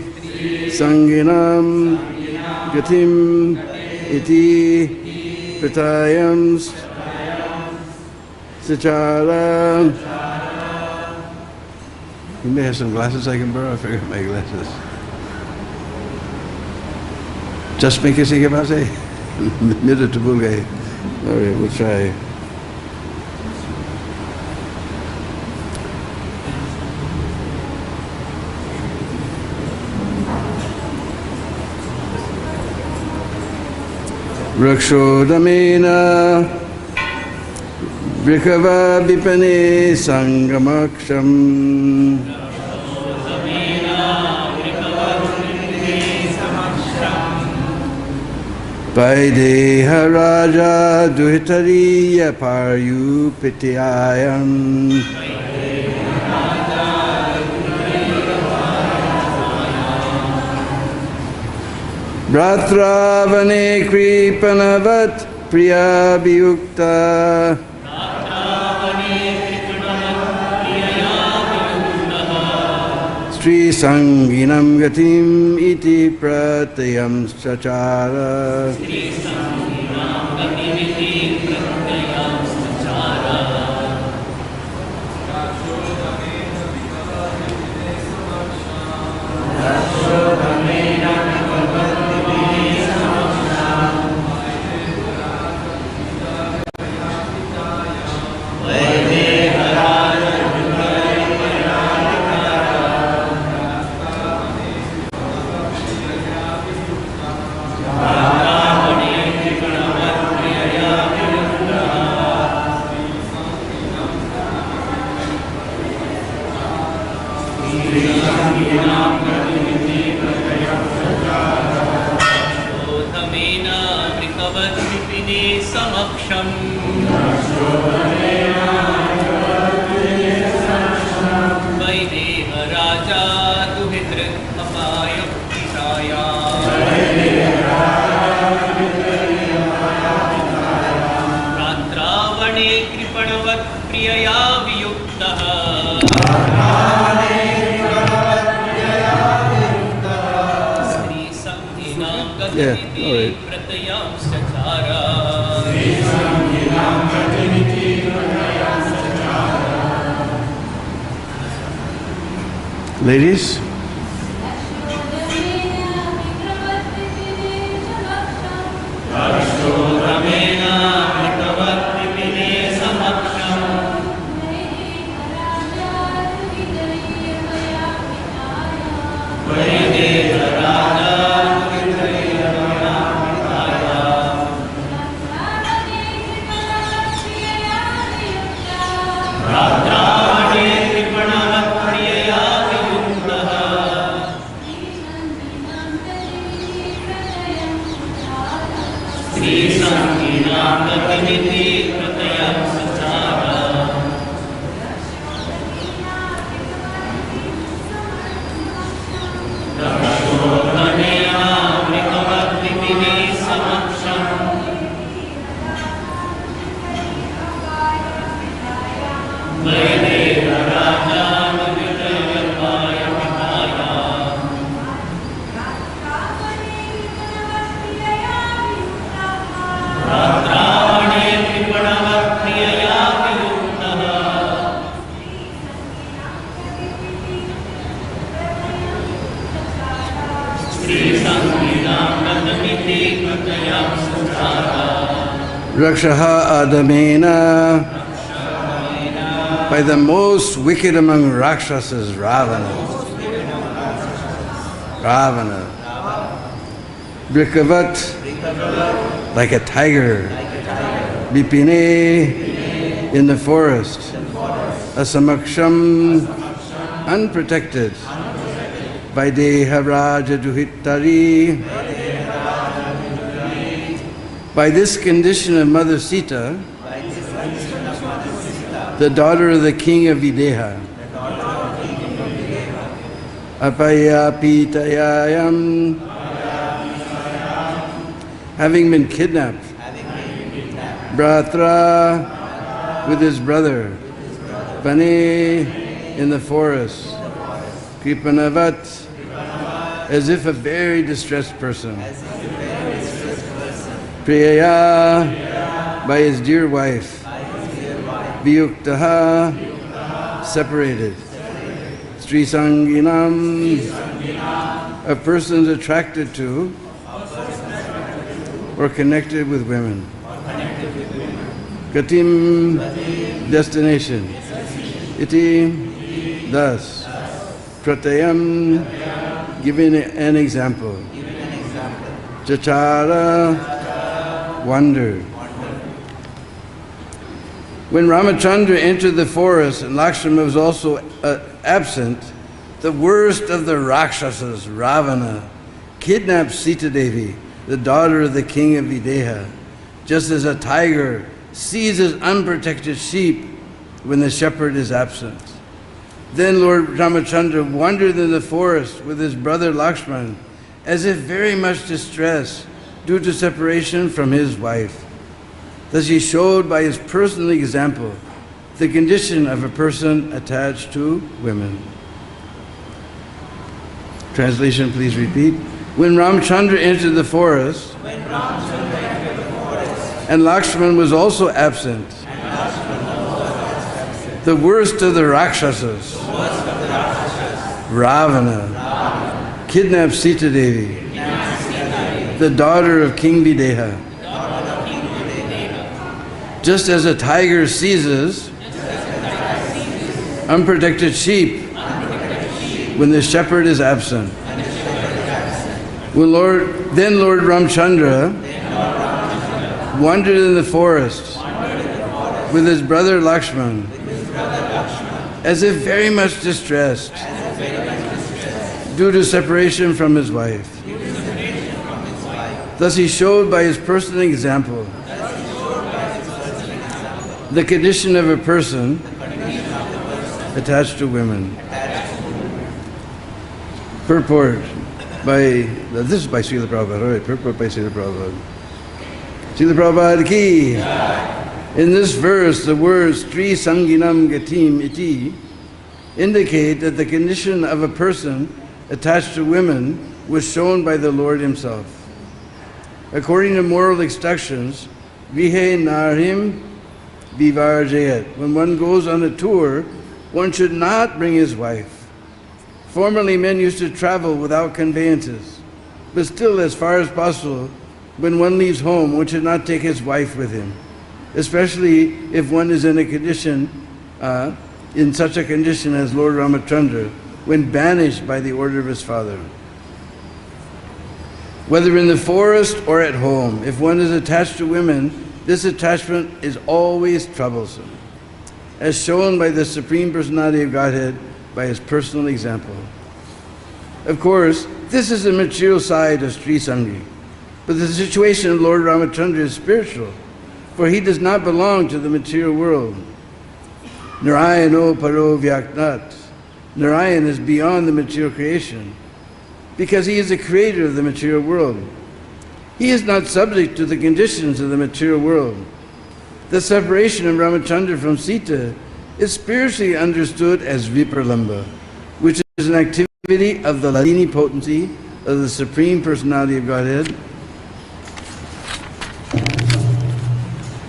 Sanginam Gatim Iti Pitayam Sachara. You may have some glasses I can borrow. I forgot my glasses. Just make us a base. Mirror to Bulgai. All right, we'll try. Rakshodamena Vrikava Vipane Sangamaksham Vaideha Raja Duhitariya Paryu Pitayam Bratravane Kripanavat Priya Viyukta Sri Sanginam Gatim Iti Pratayam Sachara. समक्षम् वैदेह राजा दुहितृ अपाय पिताया रात्रावणे कृपणवत् प्रियया वियुक्तः स्त्रीसंहिनां गतिमिति प्रतयां सचारा Ladies? Rakshaha Adamena, by the most wicked among Rakshasas, Ravana. Brikavat, like a tiger. Vipine, in the forest. Asamaksham, unprotected. Vaideha Raja Duhitari. By this condition of Mother Sita, the daughter of the king of Videha, Apayapitayayam, having been kidnapped, Bratra, with his brother, Bane, in the forest, Kripanavat, as if a very distressed person, Priyaya, by his dear wife, Viyuktaha, separated, Srisanginam, a person attracted to or connected with women. Gatim, destination. Iti, thus. Pratayam, giving an example. Chachara, wondered. When Ramachandra entered the forest and Lakshmana was also absent, the worst of the Rakshasas, Ravana, kidnapped Sita Devi, the daughter of the king of Videha, just as a tiger seizes unprotected sheep when the shepherd is absent. Then Lord Ramachandra wandered in the forest with his brother Lakshman, as if very much distressed due to separation from his wife. Thus he showed by his personal example the condition of a person attached to women. Translation, please repeat. When Ramchandra entered the forest, and Lakshman was also absent, the worst of the Rakshasas, Ravana, kidnapped Sita Devi, the daughter of King Videha. Just as a tiger seizes unprotected sheep when the shepherd is absent. Then Lord Ramchandra wandered in the forest with his brother Lakshman, as if very much distressed due to separation from his wife. Thus he showed by his personal example the condition of a person attached to women. Purport by, this is by Srila Prabhupada, all right, purport by Srila Prabhupada. Srila Prabhupada ki. In this verse, the words Tri Sanginam Gatim Iti indicate that the condition of a person attached to women was shown by the Lord Himself. According to moral instructions, Vihe Narim Vivarjayat. When one goes on a tour, one should not bring his wife. Formerly, men used to travel without conveyances, but still, as far as possible, when one leaves home, one should not take his wife with him, especially if one is in a condition, in such a condition as Lord Ramachandra, when banished by the order of his father. Whether in the forest or at home, if one is attached to women, this attachment is always troublesome, as shown by the Supreme Personality of Godhead by His personal example. Of course, this is the material side of Sri Sangi, but the situation of Lord Ramachandra is spiritual, for he does not belong to the material world. Narayano paro vyaknat. Narayan is beyond the material creation, because he is the creator of the material world. He is not subject to the conditions of the material world. The separation of Ramachandra from Sita is spiritually understood as vipralamba, which is an activity of the Ladini potency of the Supreme Personality of Godhead,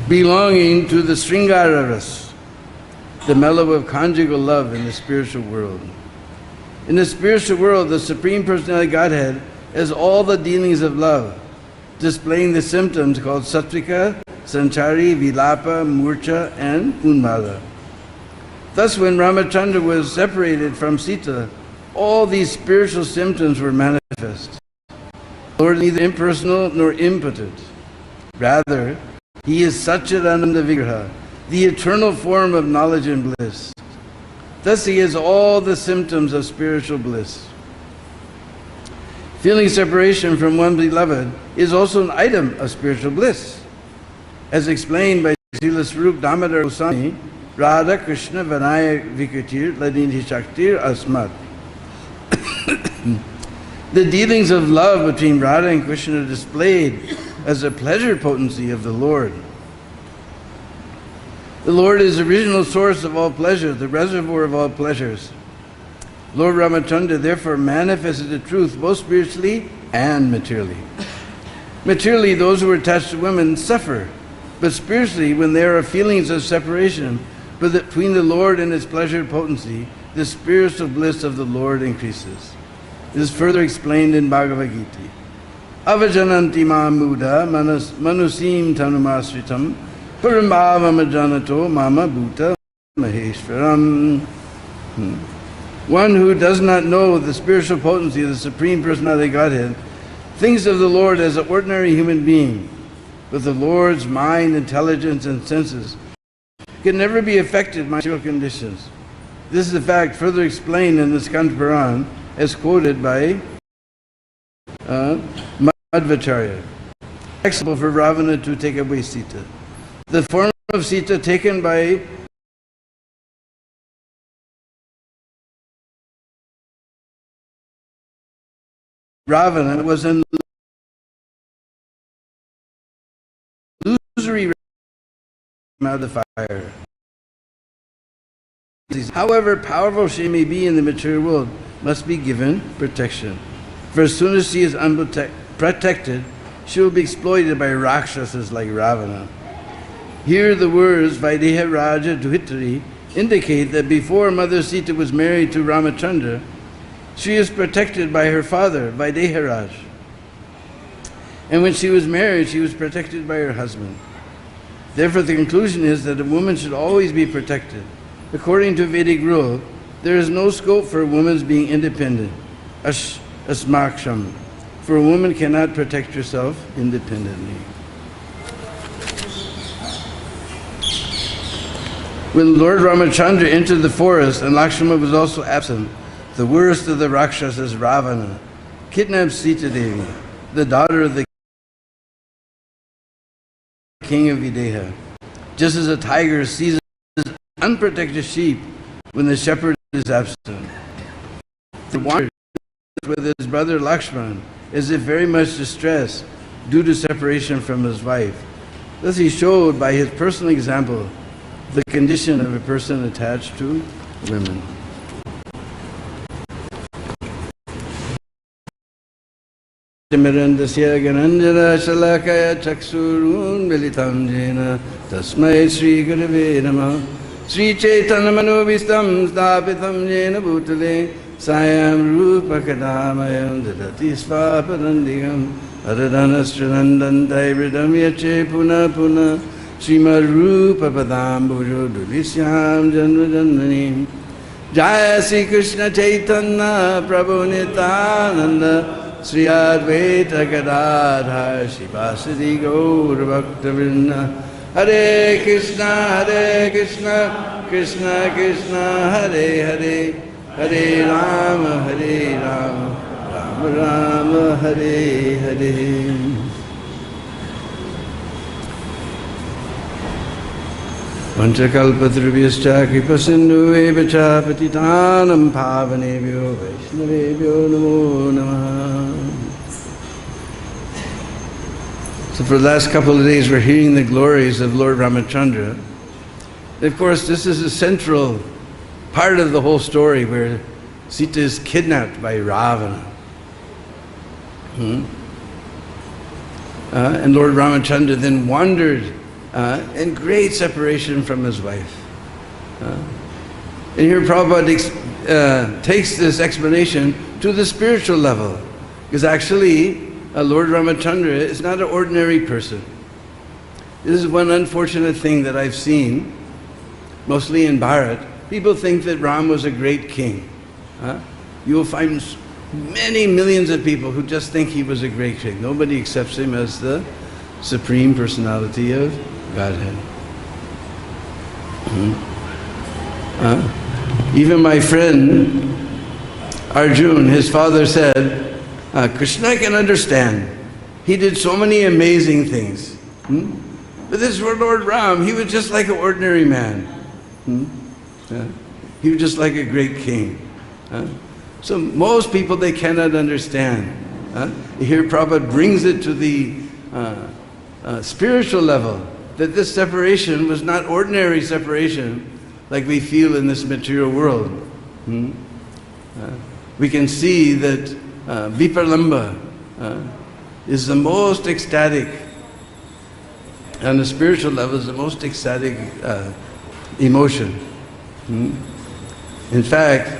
belonging to the Sringara Ras, the mellow of conjugal love in the spiritual world. In the spiritual world, the Supreme Personality of Godhead has all the dealings of love, displaying the symptoms called Satvika, Sanchari, Vilapa, Murcha, and Unmada. Thus, when Ramachandra was separated from Sita, all these spiritual symptoms were manifest. The Lord is neither impersonal nor impotent. Rather, He is Satchidananda Vigraha, the eternal form of knowledge and bliss. Thus, He has all the symptoms of spiritual bliss. Feeling separation from one beloved is also an item of spiritual bliss. As explained by Srila Swarup Damodar Goswami, Radha Krishna Vanaya Vikatir Ladini Shaktir Asmat. The dealings of love between Radha and Krishna are displayed as a pleasure potency of the Lord. The Lord is the original source of all pleasure, the reservoir of all pleasures. Lord Ramachandra therefore manifested the truth both spiritually and materially. Materially, those who are attached to women suffer, but spiritually, when there are feelings of separation between the Lord and His pleasure potency, the spiritual bliss of the Lord increases. This is further explained in Bhagavad-Gita. Avajananti ma muda manusim tanumasritam parambhavamajanato mama bhuta maheshwaram. One who does not know the spiritual potency of the Supreme Personality of Godhead thinks of the Lord as an ordinary human being, but the Lord's mind, intelligence, and senses can never be affected by material conditions. This is a fact further explained in the Skanda Puran as quoted by Madhvacharya. Acceptable for Ravana to take away Sita. The form of Sita taken by Ravana was an illusory out of the fire. However powerful she may be in the material world, must be given protection. For as soon as she is unprotected, she will be exploited by Rakshasas like Ravana. Here the words Vaideha Raja Duhitari indicate that before Mother Sita was married to Ramachandra, she is protected by her father, Vaideharaj. And when she was married, she was protected by her husband. Therefore, the conclusion is that a woman should always be protected. According to Vedic rule, there is no scope for a woman's being independent. Asmaksham. For a woman cannot protect herself independently. When Lord Ramachandra entered the forest and Lakshmana was also absent, the worst of the Rakshasas, Ravana, kidnapped Sita Devi, the daughter of the king of Videha. just as a tiger seizes unprotected sheep when the shepherd is absent. He wanders with his brother Lakshman as if very much distressed due to separation from his wife. Thus he showed by his personal example the condition of a person attached to women. Mirandasya Gananjana Shalakaya Chaksurun Militam Jena Tasmai Sri Gurave Namah Sri Chaitanya Manovistam Stapitam Jena Bhutale Sayam Rupa Kadamayam Dadati Svapadandigam Aradhanastranandantai Vridam Yache Puna Puna Srimad Rupa Padam Bhujo Dulisyam Janva Janvanim Jaya Sri Krishna Chaitanya Prabhu Nityananda Sri Advaita Gadadhar Shivasati Gaur Bhakta-vrinda Hare Krishna Krishna Krishna Hare Hare Hare Rama Rama Rama Hare Hare. Vanchakalpatrubhyascha kripasindhu cha patitanam pavanebhyo vaishnavebhyo namo namaha. So for the last couple of days we're hearing the glories of Lord Ramachandra. Of course, this is a central part of the whole story where Sita is kidnapped by Ravana. And Lord Ramachandra then wandered in great separation from his wife. And here Prabhupada takes this explanation to the spiritual level. Because actually, Lord Ramachandra is not an ordinary person. This is one unfortunate thing that I've seen, mostly in Bharat. People think that Ram was a great king. You will find many millions of people who just think he was a great king. Nobody accepts him as the supreme personality of Godhead. Even my friend Arjun, his father said, Krishna I can understand. He did so many amazing things. But this was Lord Ram. He was just like an ordinary man. He was just like a great king. So most people, they cannot understand. Here Prabhupada brings it to the spiritual level, that this separation was not ordinary separation like we feel in this material world. We can see that Viparlamba is the most ecstatic, on the spiritual level is the most ecstatic emotion. In fact,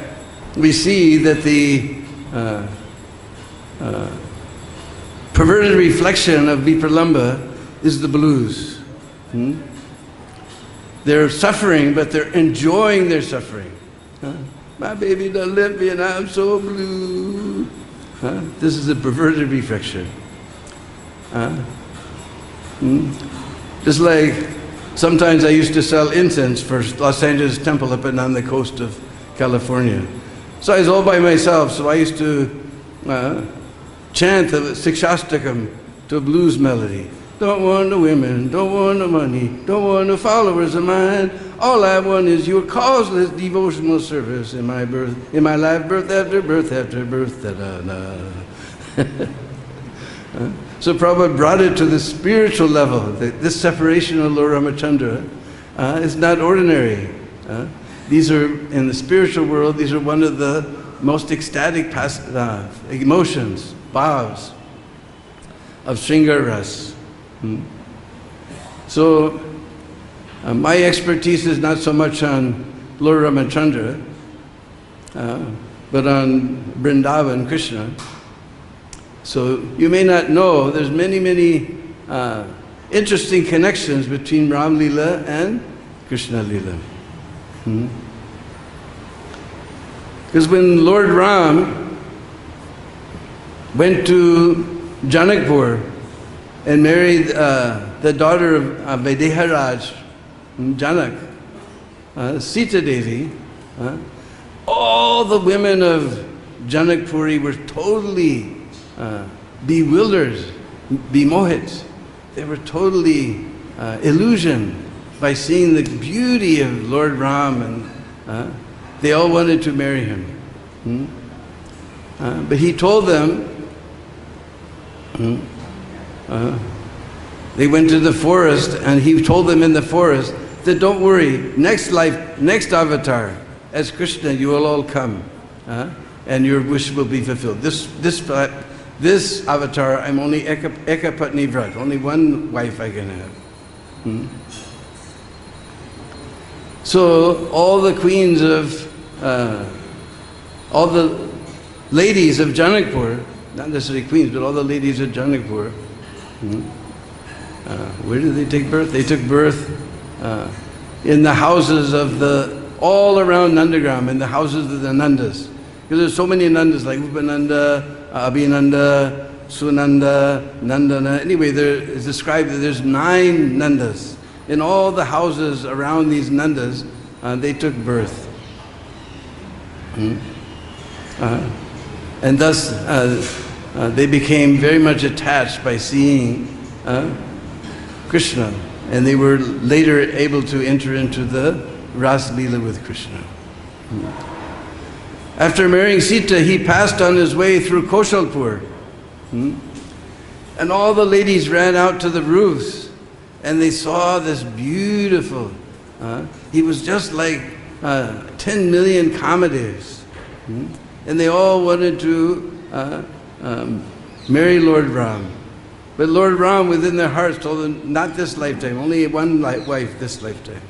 we see that the perverted reflection of Vipralamba is the blues. They're suffering, but they're enjoying their suffering. My baby done left me and I'm so blue. This is a perverted reflection. Just like sometimes I used to sell incense for Los Angeles Temple up and on the coast of California. So I was all by myself, so I used to chant the Sikshastakam to a blues melody. Don't want no women, don't want no money, don't want no followers of mine. All I want is your causeless devotional service in my birth, in my life, birth after birth after birth. Da-da-da. So Prabhupada brought it to the spiritual level. This separation of Lord Ramachandra is not ordinary. These are, in the spiritual world, these are one of the most ecstatic emotions, bhavs, of Shringar Ras. So, my expertise is not so much on Lord Ramachandra, but on Vrindavan, Krishna. So, you may not know, there's many, many interesting connections between Ram Leela and Krishna Leela. Because when Lord Ram went to Janakpur and married the daughter of Vaideharaj, Janak, Sita Devi, all the women of Janakpuri were totally bewildered, bemohit. They were totally illusioned by seeing the beauty of Lord Ram, and they all wanted to marry him. But he told them, they went to the forest, and he told them in the forest that don't worry, next life, next avatar, as Krishna, you will all come, and your wish will be fulfilled. This avatar, I'm only Ekapatni Vrat, only one wife I can have. So all the queens of, all the ladies of Janakpur, not necessarily queens, but all the ladies of Janakpur, where did they take birth? They took birth in the houses of all around Nandagram, in the houses of the Nandas. Because there's so many Nandas, like Upananda, Abhinanda, Sunanda, Nandana. Anyway, there is described that there's 9 Nandas. In all the houses around these Nandas, they took birth. And thus, they became very much attached by seeing Krishna. And they were later able to enter into the Ras Leela with Krishna. After marrying Sita, he passed on his way through Koshalpur. And all the ladies ran out to the roofs, and they saw this beautiful, he was just like 10 million Kamadevs. And they all wanted to marry Lord Ram. But Lord Ram, within their hearts, told them, not this lifetime, only one wife this lifetime.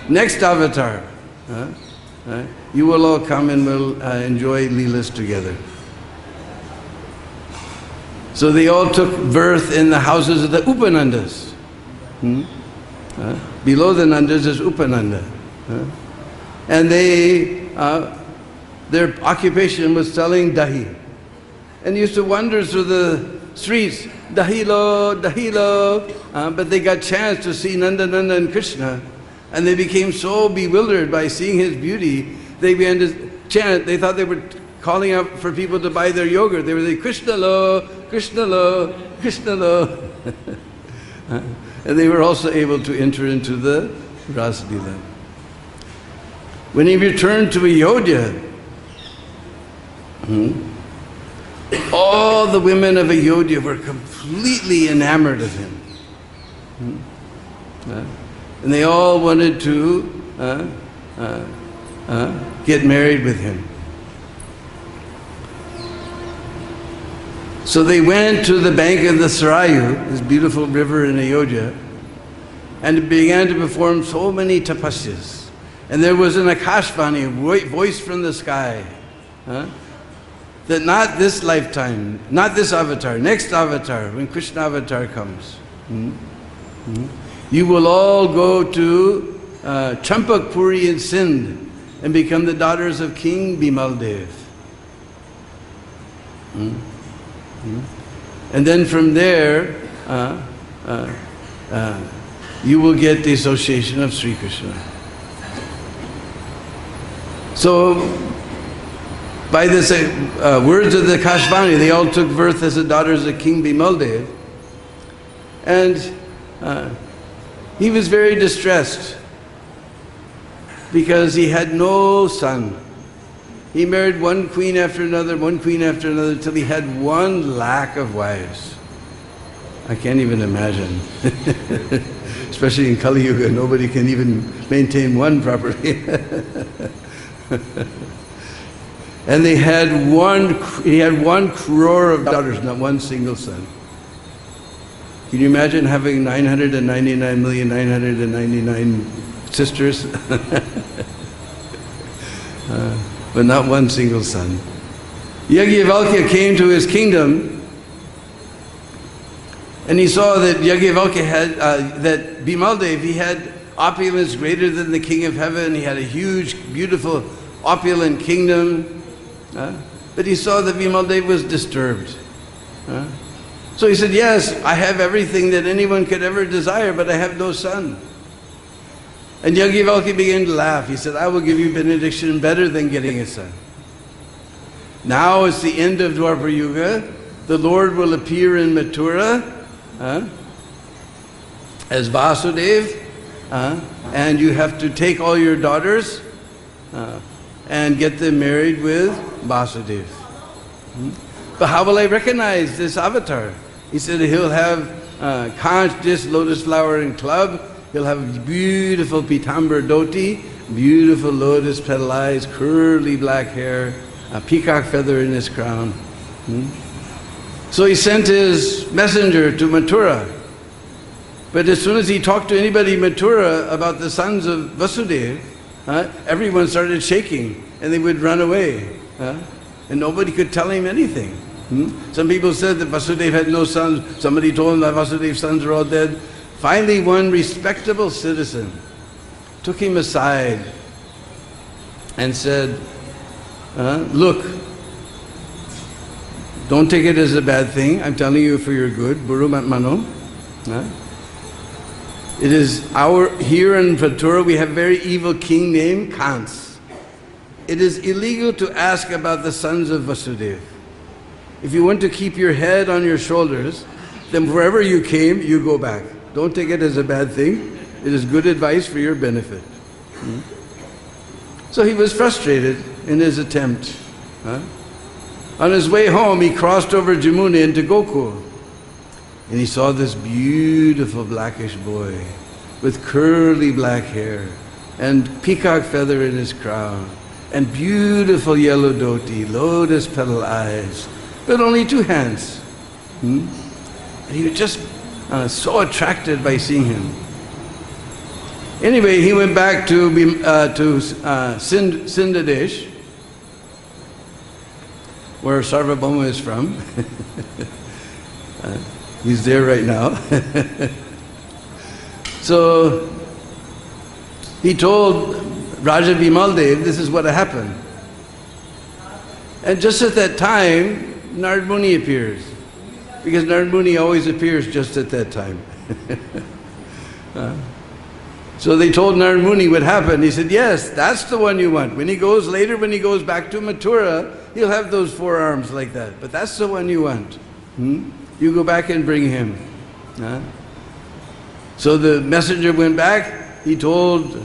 Next avatar, you will all come and will enjoy Leelas together. So they all took birth in the houses of the Upanandas. Below the Nandas is Upananda. And their occupation was selling dahi. And used to wander through the streets, Dahilo, Dahilo, but they got chance to see Nanda, Nanda and Krishna, and they became so bewildered by seeing his beauty, they began to chant. They thought they were calling out for people to buy their yogurt. They were saying, Krishna lo, Krishna lo, Krishna lo. And they were also able to enter into the Ras Leela. When he returned to Ayodhya, all the women of Ayodhya were completely enamored of him. And they all wanted to get married with him. So they went to the bank of the Sarayu, this beautiful river in Ayodhya, and began to perform so many tapasyas. And there was an Akashvani, a voice from the sky, that not this lifetime, not this avatar, next avatar, when Krishna avatar comes, you will all go to Champakpuri in Sindh and become the daughters of King Bimaldev. And then from there, you will get the association of Sri Krishna. So, by the words of the Kashvani, they all took birth as the daughters of King Bimaldev. And he was very distressed because he had no son. He married one queen after another, till he had 1 lakh of wives. I can't even imagine. Especially in Kali Yuga, nobody can even maintain one properly. And he had 1 crore of daughters, not one single son. Can you imagine having 999,999 sisters? But not one single son. Yajnavalkya came to his kingdom, and he saw that Yajnavalkya had, that Bimaldev, he had opulence greater than the king of heaven. He had a huge, beautiful, opulent kingdom. But he saw that Bimaldev was disturbed. So he said, yes, I have everything that anyone could ever desire, but I have no son. And Yajnavalkya began to laugh. He said, I will give you benediction better than getting a son. Now it's the end of Dwapara Yuga. The Lord will appear in Mathura as Vasudev, and you have to take all your daughters and get them married with Vasudeva. But how will I recognize this avatar? He said he'll have conch, this lotus flower and club. He'll have beautiful pitambar dhoti, beautiful lotus petal eyes, curly black hair, a peacock feather in his crown. So he sent his messenger to Mathura. But as soon as he talked to anybody in Mathura about the sons of Vasudeva, everyone started shaking and they would run away. And nobody could tell him anything. Some people said that Vasudeva had no sons. Somebody told him that Vasudeva's sons are all dead. Finally, one respectable citizen took him aside and said, look, don't take it as a bad thing. I'm telling you for your good. Burumat Mano. It is here in Mathura we have a very evil king named Kans. It is illegal to ask about the sons of Vasudeva. If you want to keep your head on your shoulders, then wherever you came, you go back. Don't take it as a bad thing. It is good advice for your benefit. So he was frustrated in his attempt. On his way home, he crossed over Jamuna into Gokul. And he saw this beautiful blackish boy with curly black hair and peacock feather in his crown and beautiful yellow dhoti, lotus petal eyes, but only 2 hands. And he was just so attracted by seeing him. Anyway, he went back to Sindadesh, where Sarvabhauma is from. He's there right now. So he told Raja Vimaldev, this is what happened. And just at that time, Narad Muni appears. Because Narad Muni always appears just at that time. So they told Narad Muni what happened. He said, yes, that's the one you want. When he goes back to Mathura, he'll have those 4 arms like that. But that's the one you want. You go back and bring him. So the messenger went back. He told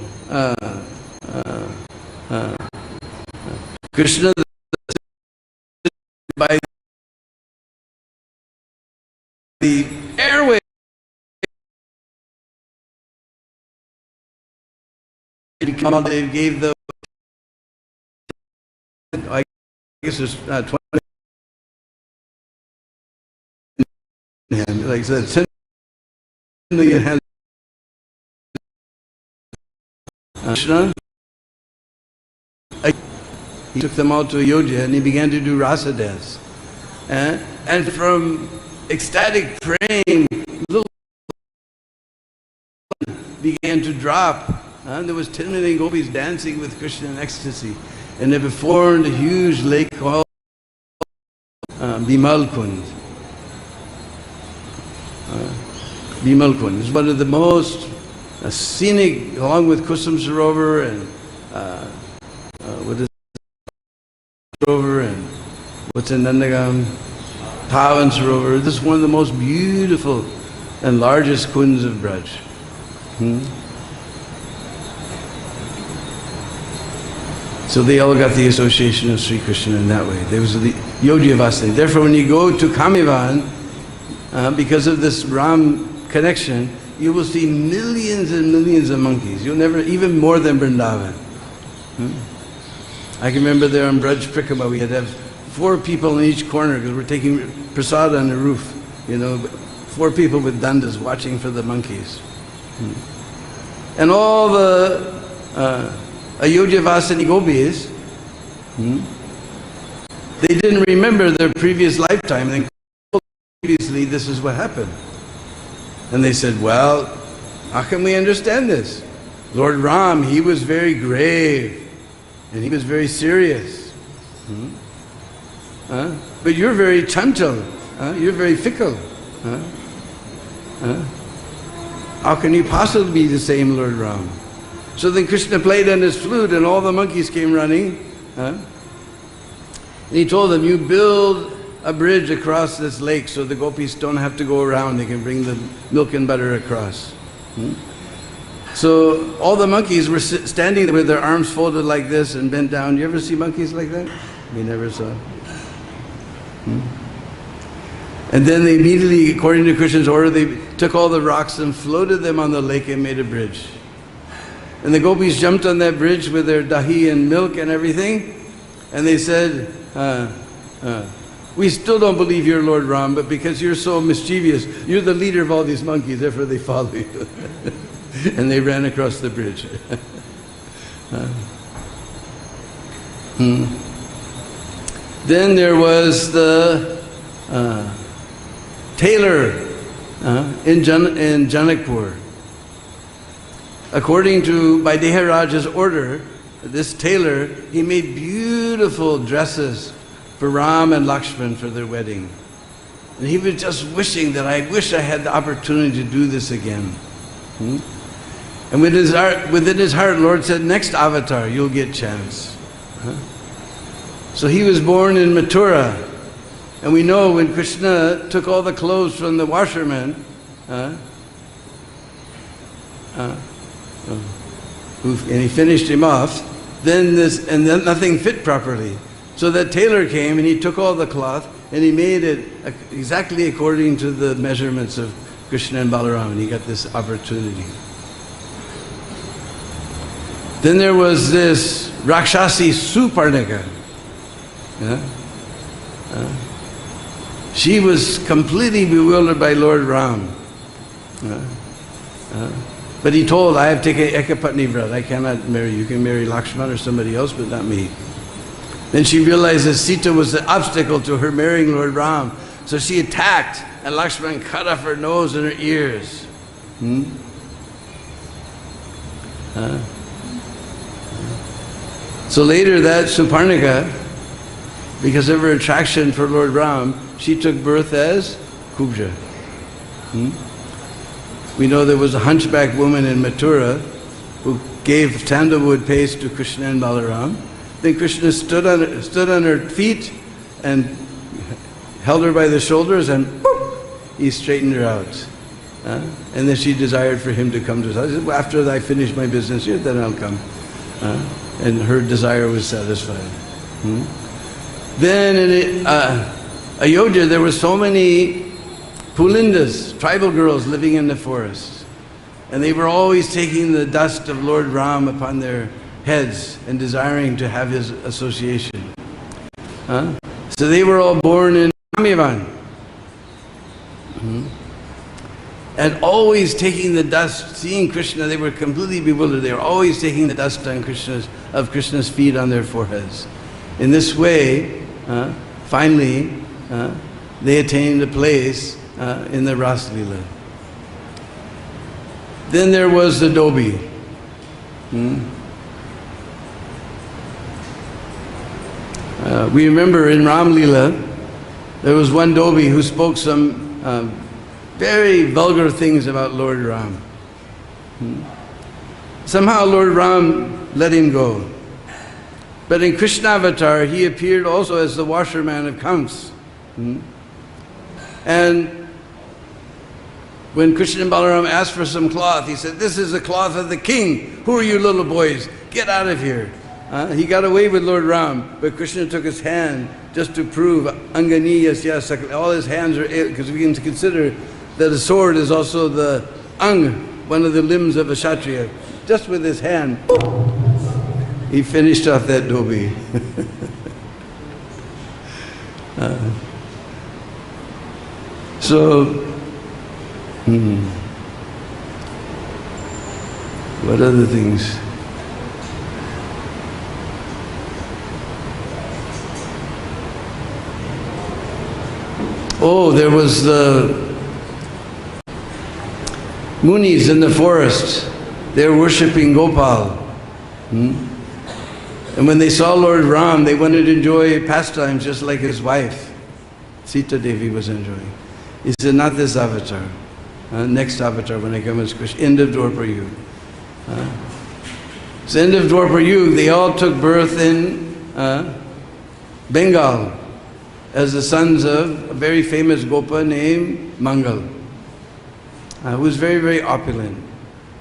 Krishna by the airway. They gave the, I guess it's 20 hand, like I said, 10 million hands. Krishna, he took them all to Ayodhya and he began to do rasa dance. And from ecstatic praying, little began to drop. There was 10 million gopis dancing with Krishna in ecstasy. And they formed a huge lake called Bimal Kund. Bimal Kund is one of the most scenic, along with Kusum Sarovar and what is Sarovar and what's in Nandagam, Pavan Sarovar. This is one of the most beautiful and largest kunds of Braj. So they all got the association of Sri Krishna in that way. There was the Yodhya Vasudeva. Therefore, when you go to Kamivan, because of this Ram connection, you will see millions and millions of monkeys. You'll never, even more than Vrindavan. I can remember there on Braj Prikrama, we had to have 4 people in each corner because we're taking prasad on the roof. 4 people with dandas watching for the monkeys. And all the Ayodhya Vasini gopis, they didn't remember their previous lifetime. They previously this is what happened. And they said, well, how can we understand this? Lord Ram, he was very grave and he was very serious. But you're very chantal, you're very fickle. How can you possibly be the same Lord Ram? So then Krishna played on his flute and all the monkeys came running. And he told them, you build a bridge across this lake so the gopis don't have to go around, they can bring the milk and butter across. So all the monkeys were standing there with their arms folded like this and bent down. You ever see monkeys like that? We never saw. And then they immediately, according to Krishna's order, they took all the rocks and floated them on the lake and made a bridge. And the gopis jumped on that bridge with their dahi and milk and everything, and they said, we still don't believe you're Lord Ram, but because you're so mischievous, you're the leader of all these monkeys, therefore they follow you. And they ran across the bridge. Then there was the tailor in Janakpur. According to, by Deharaja's order, this tailor, he made beautiful dresses for Ram and Lakshman for their wedding. And he was just wishing that I wish I had the opportunity to do this again. And within his heart, Lord said, next avatar, you'll get chance. So he was born in Mathura. And we know when Krishna took all the clothes from the washerman, and he finished him off, then nothing fit properly. So that tailor came and he took all the cloth and he made it exactly according to the measurements of Krishna and Balaram, and he got this opportunity. Then there was this Rakshasi Suparnika. She was completely bewildered by Lord Ram. But he told, I have taken Ekapatni Vrat, I cannot marry you. You can marry Lakshman or somebody else, but not me. Then she realized that Sita was the obstacle to her marrying Lord Ram. So she attacked, and Lakshman cut off her nose and her ears. So later that Suparnika, because of her attraction for Lord Ram, she took birth as Kubja. We know there was a hunchback woman in Mathura who gave sandalwood paste to Krishna and Balaram. Then Krishna stood on her feet and held her by the shoulders, and boop, he straightened her out. And then she desired for him to come to us. I said, well, after I finish my business here, then I'll come. And her desire was satisfied. Then in Ayodhya, there were so many Pulindas, tribal girls living in the forest. And they were always taking the dust of Lord Ram upon their heads and desiring to have his association. So they were all born in Ramyavan. And always taking the dust, seeing Krishna, they were completely bewildered. They were always taking the dust on Krishna's feet on their foreheads. In this way, finally, they attained a place in the Ras Leela. Then there was the Dobi. We remember in Ram Leela, there was one Dobi who spoke some very vulgar things about Lord Ram. Somehow Lord Ram let him go. But in Krishna avatar, he appeared also as the washerman of Kams. And when Krishna and Balaram asked for some cloth, he said, this is the cloth of the king. Who are you little boys? Get out of here. He got away with Lord Ram, but Krishna took his hand just to prove Angani Yasya Sakla. All his hands are, because we can consider that a sword is also the Ang, one of the limbs of a Kshatriya. Just with his hand, he finished off that Dobi. What other things? Oh, there was the Munis in the forest. They were worshipping Gopal. And when they saw Lord Ram, they wanted to enjoy pastimes just like his wife, Sita Devi, was enjoying. He said, not this avatar. Next avatar when I come as Krishna. End of Dwapar Yuga. So end of Dwapar Yuga, they all took birth in Bengal as the sons of a very famous Gopa named Mangal, who was very, very opulent.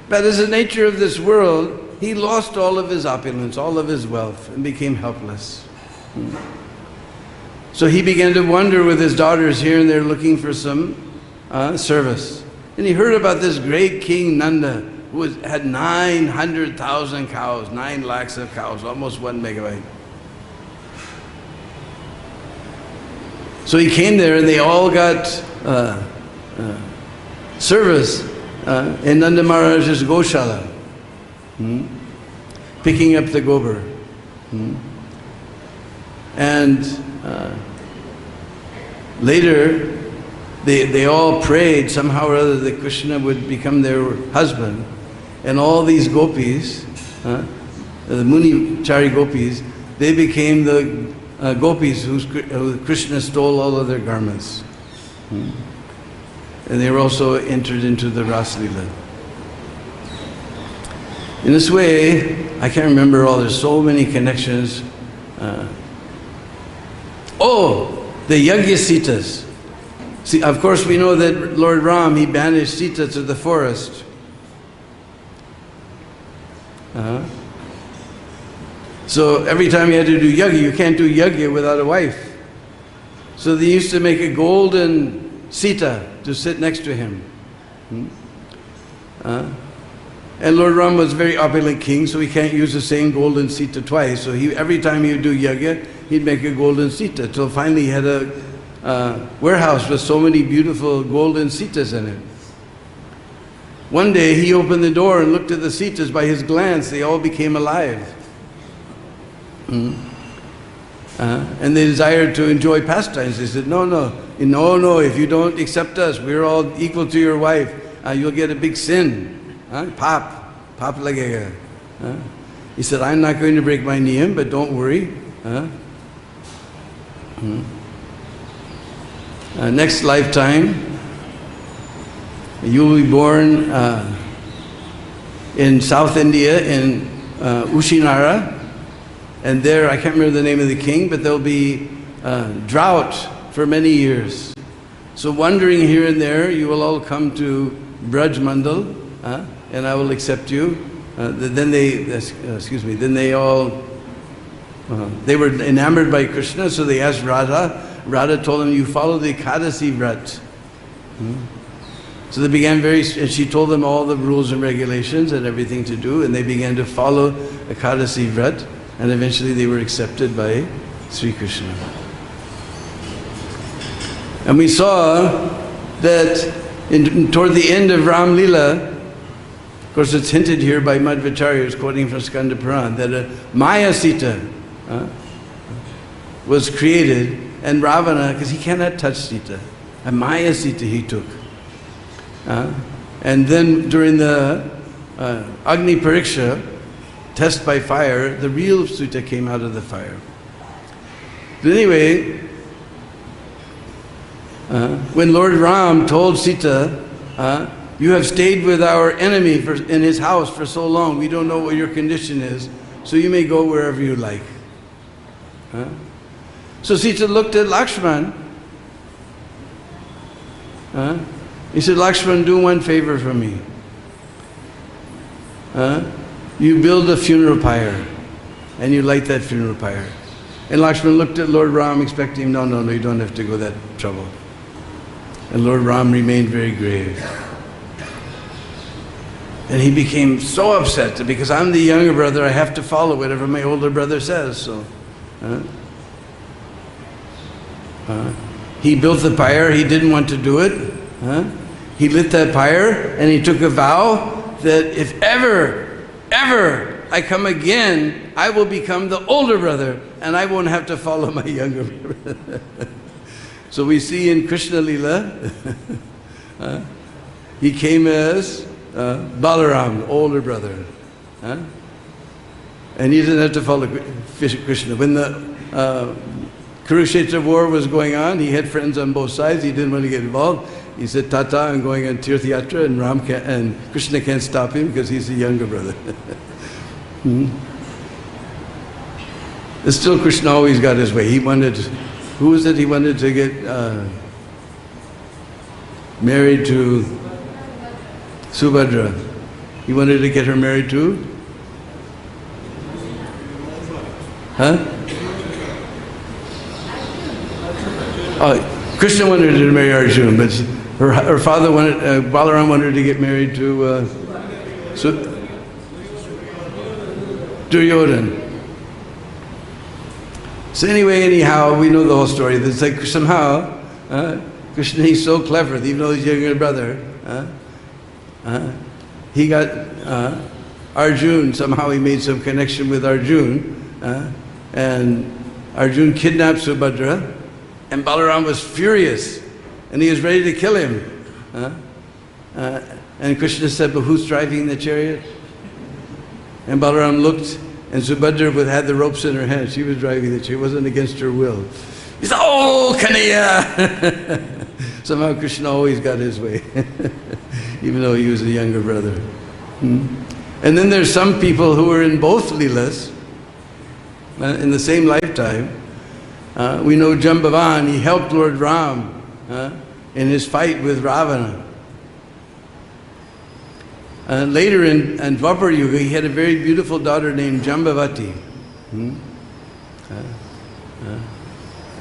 But as the nature of this world, he lost all of his opulence, all of his wealth, and became helpless. So he began to wander with his daughters here and there looking for some service. And he heard about this great king Nanda, who had 900,000 cows, 9 lakhs of cows, almost 1 megabyte. So he came there and they all got service in Nanda Maharaj's Goshala, picking up the gobar. And later, they all prayed somehow or other that Krishna would become their husband. And all these gopis, the Muni-chari gopis, they became the gopis who Krishna stole all of their garments. And they were also entered into the Ras Leela. In this way, I can't remember all, there's so many connections. The Yajna Sitas. See, of course we know that Lord Ram, he banished Sita to the forest. So every time you had to do yajna, you can't do yajna without a wife. So they used to make a golden Sita to sit next to him. And Lord Ram was a very opulent king, so he can't use the same golden Sita twice. So every time he would do yajna, he'd make a golden Sita, till finally he had a warehouse with so many beautiful golden Sitas in it. One day he opened the door and looked at the Sitas. By his glance, they all became alive. And they desired to enjoy pastimes. They said, no, if you don't accept us, we're all equal to your wife, you'll get a big sin. Pap lagega. He said, I'm not going to break my niyam, but don't worry. Next lifetime, you will be born in South India, in Ushinara, and there, I can't remember the name of the king, but there'll be drought for many years. So wandering here and there, you will all come to Braj Mandal, and I will accept you. Then they were enamored by Krishna, so they asked Radha. Radha told them, you follow the Ekadasi Vrat. So they began and she told them all the rules and regulations and everything to do, and they began to follow Ekadasi Vrat, and eventually they were accepted by Sri Krishna. And we saw that toward the end of Ram Leela, of course it's hinted here by Madhvacharya, who's quoting from Skanda Puran, that a Maya Sita was created, and Ravana, because he cannot touch Sita, a Maya Sita he took. And then during the Agni Pariksha, test by fire, the real Sita came out of the fire. But anyway, when Lord Ram told Sita, you have stayed with our enemy in his house for so long, we don't know what your condition is, so you may go wherever you like. So Sita looked at Lakshman. He said, Lakshman, do one favor for me. You build a funeral pyre and you light that funeral pyre. And Lakshman looked at Lord Ram expecting him, no, you don't have to go that trouble. And Lord Ram remained very grave. And he became so upset that because I'm the younger brother, I have to follow whatever my older brother says. So, he built the pyre, he didn't want to do it. He lit that pyre and he took a vow that if ever I come again, I will become the older brother and I won't have to follow my younger brother. So we see in Krishna Leela, he came as Balaram, the older brother. And he didn't have to follow Krishna. When the Kurukshetra war was going on, he had friends on both sides, he didn't want to get involved. He said, Tata, I'm going on Tirth Yatra, and Krishna can't stop him because he's the younger brother. But still, Krishna always got his way. He wanted, who was it? He wanted to get married to Subhadra. He wanted to get her married to? Huh? Oh, Krishna wanted to marry Arjuna, but her father wanted, Balaram wanted to get married to Duryodhana. So anyway, anyhow, we know the whole story. It's like somehow, Krishna, he's so clever, even though he's younger brother, he got Arjuna, somehow he made some connection with Arjuna, and Arjuna kidnapped Subhadra, and Balaram was furious, and he was ready to kill him. And Krishna said, but who's driving the chariot? And Balaram looked, and Subhadra had the ropes in her hand. She was driving the chariot. It wasn't against her will. He said, oh, Kanaya! Somehow Krishna always got his way, even though he was a younger brother. And then there's some people who were in both Leelas, in the same lifetime. We know Jambavan, he helped Lord Ram in his fight with Ravana. Later in Dwapar Yuga, he had a very beautiful daughter named Jambavati.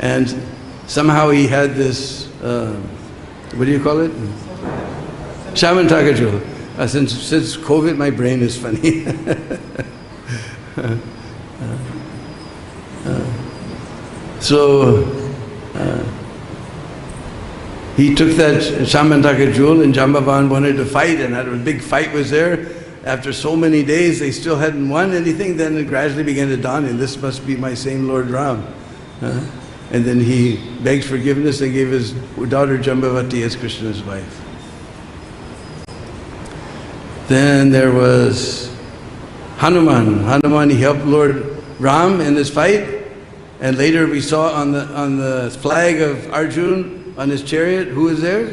And somehow he had this, what do you call it? Shamantakajul. Since COVID, my brain is funny. So he took that Shamantaka jewel, and Jambavan wanted to fight, and a big fight was there. After so many days, they still hadn't won anything. Then it gradually began to dawn, and this must be my same Lord Ram. And then he begged forgiveness and gave his daughter Jambavati as Krishna's wife. Then there was Hanuman. Hanuman, he helped Lord Ram in this fight. And later we saw on the flag of Arjuna, on his chariot, who was there?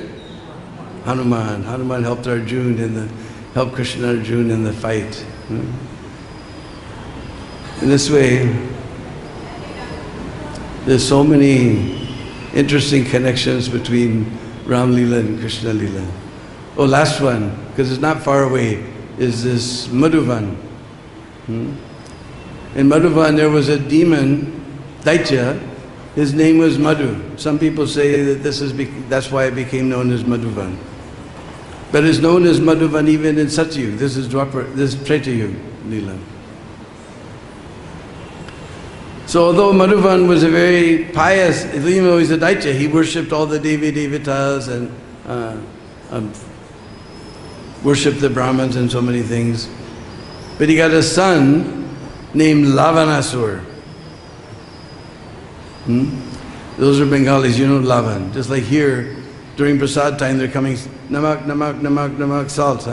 Hanuman. Hanuman helped Arjuna helped Krishna Arjuna in the fight. In this way, there's so many interesting connections between Ram Leela and Krishna Leela. Oh, last one, because it's not far away, is this Madhuvan. In Madhuvan there was a demon, Daitya. His name was Madhu. Some people say that that's why it became known as Madhuvan. But it's known as Madhuvan even in Satyug. This is Treta Yuga Leela. So although Madhuvan was a very pious, even though he's a Daitya, he worshipped all the Devi Devatas and worshipped the Brahmins and so many things. But he got a son named Lavanasur. Those are Bengalis, you know Lavan. Just like here, during prasad time, they're coming, namak, namak, namak, namak, salt.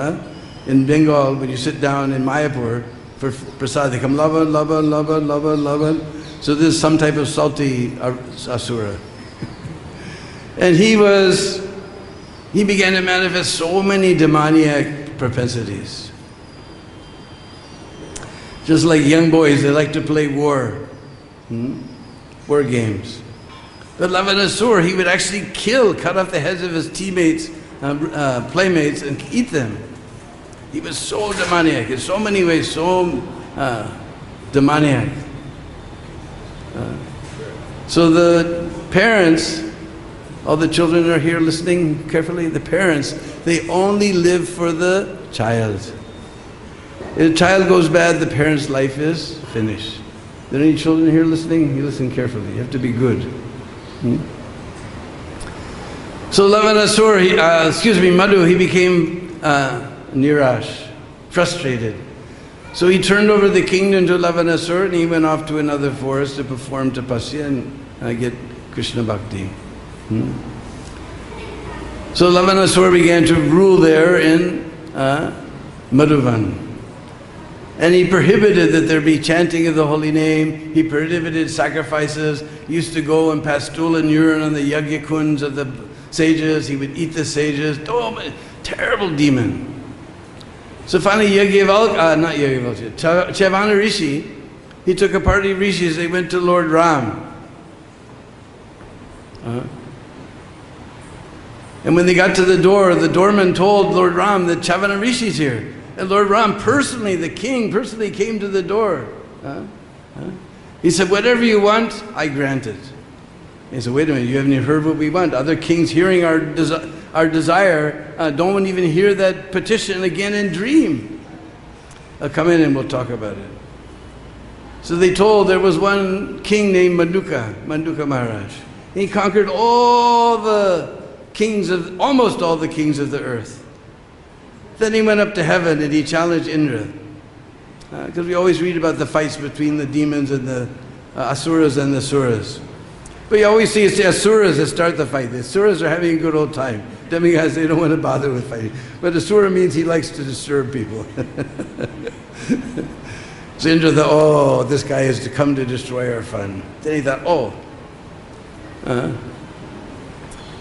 In Bengal, when you sit down in Mayapur for prasad, they come Lavan, Lavan, Lavan, Lavan, Lavan. So this is some type of salty asura. And he began to manifest so many demoniac propensities. Just like young boys, they like to play war. War games. But Lavanasur, he would actually cut off the heads of his teammates, playmates, and eat them. He was so demoniac, in so many ways, so demoniac. So the parents, all the children are here listening carefully, the parents, they only live for the child. If the child goes bad, the parent's life is finished. Are there any children here listening? You listen carefully. You have to be good. So Lavanasur, Madhu, he became nirash, frustrated. So he turned over the kingdom to Lavanasur, and he went off to another forest to perform tapasya and get Krishna bhakti. So Lavanasur began to rule there in Madhuvan. And he prohibited that there be chanting of the holy name. He prohibited sacrifices. He used to go and pass stool and urine on the yajna kunds of the sages. He would eat the sages. Oh, terrible demon. So finally Chavana Rishi, he took a party of rishis. They went to Lord Ram. And when they got to the door, the doorman told Lord Ram that Chavana Rishi's here. And Lord Ram personally, the king, personally came to the door. He said, whatever you want, I grant it. He said, wait a minute, you haven't even heard what we want. Other kings hearing our desire don't even hear that petition again and dream. Come in and we'll talk about it. So they told there was one king named Manduka Maharaj. He conquered all the kings almost all the kings of the earth. Then he went up to heaven and he challenged Indra. Because we always read about the fights between the demons and the asuras and the suras. But you always see it's the asuras that start the fight. The asuras are having a good old time. Demigods, they don't want to bother with fighting. But asura means he likes to disturb people. So Indra thought, oh, this guy is to come to destroy our fun. Then he thought, oh.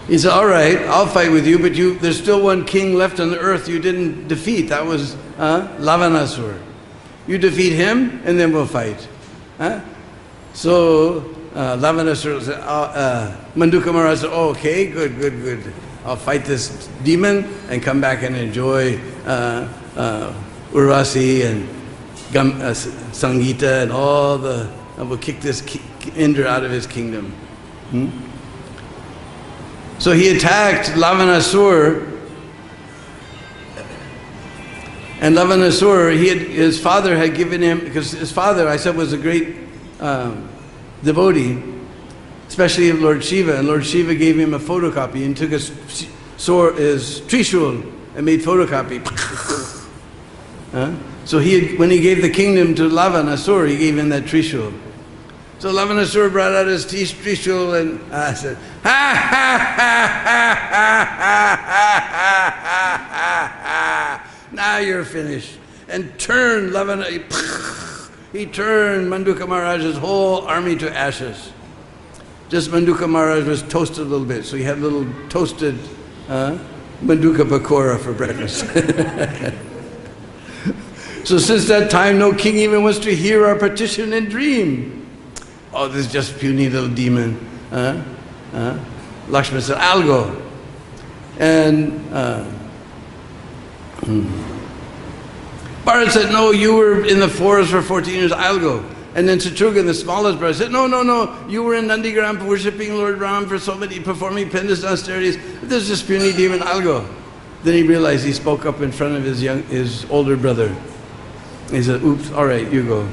He said, all right, I'll fight with you, but there's still one king left on the earth you didn't defeat. That was Lavanasur. You defeat him, and then we'll fight. So Lavanasur said, Manduka Maharaj said, oh, okay, good. I'll fight this demon and come back and enjoy Urvasi and Sangita and all the... we'll kick this Indra out of his kingdom. So he attacked Lavanasur, and Lavanasur, his father had given him, because his father, I said, was a great devotee, especially of Lord Shiva, and Lord Shiva gave him a photocopy and took his Trishul and made photocopy. So when he gave the kingdom to Lavanasur, he gave him that Trishul. So Lavanasur brought out his Trishul and said, ha ha ha ha ha ha, now you're finished. And turned he turned Manduka Maharaj's whole army to ashes. Just Manduka Maharaj was toasted a little bit, so he had a little toasted Manduka Pakora for breakfast. So since that time, no king even wants to hear our petition and dream. Oh, this is just puny little demon. Lakshmana said, I'll go. And Bharat said, no, you were in the forest for 14 years, I'll go. And then Shatrughan, the smallest brother, said, no, you were in Nandigram worshipping Lord Ram for so many, performing penance austerities. This is just puny demon, I'll go. Then he realized he spoke up in front of his older brother. He said, oops, all right, you go.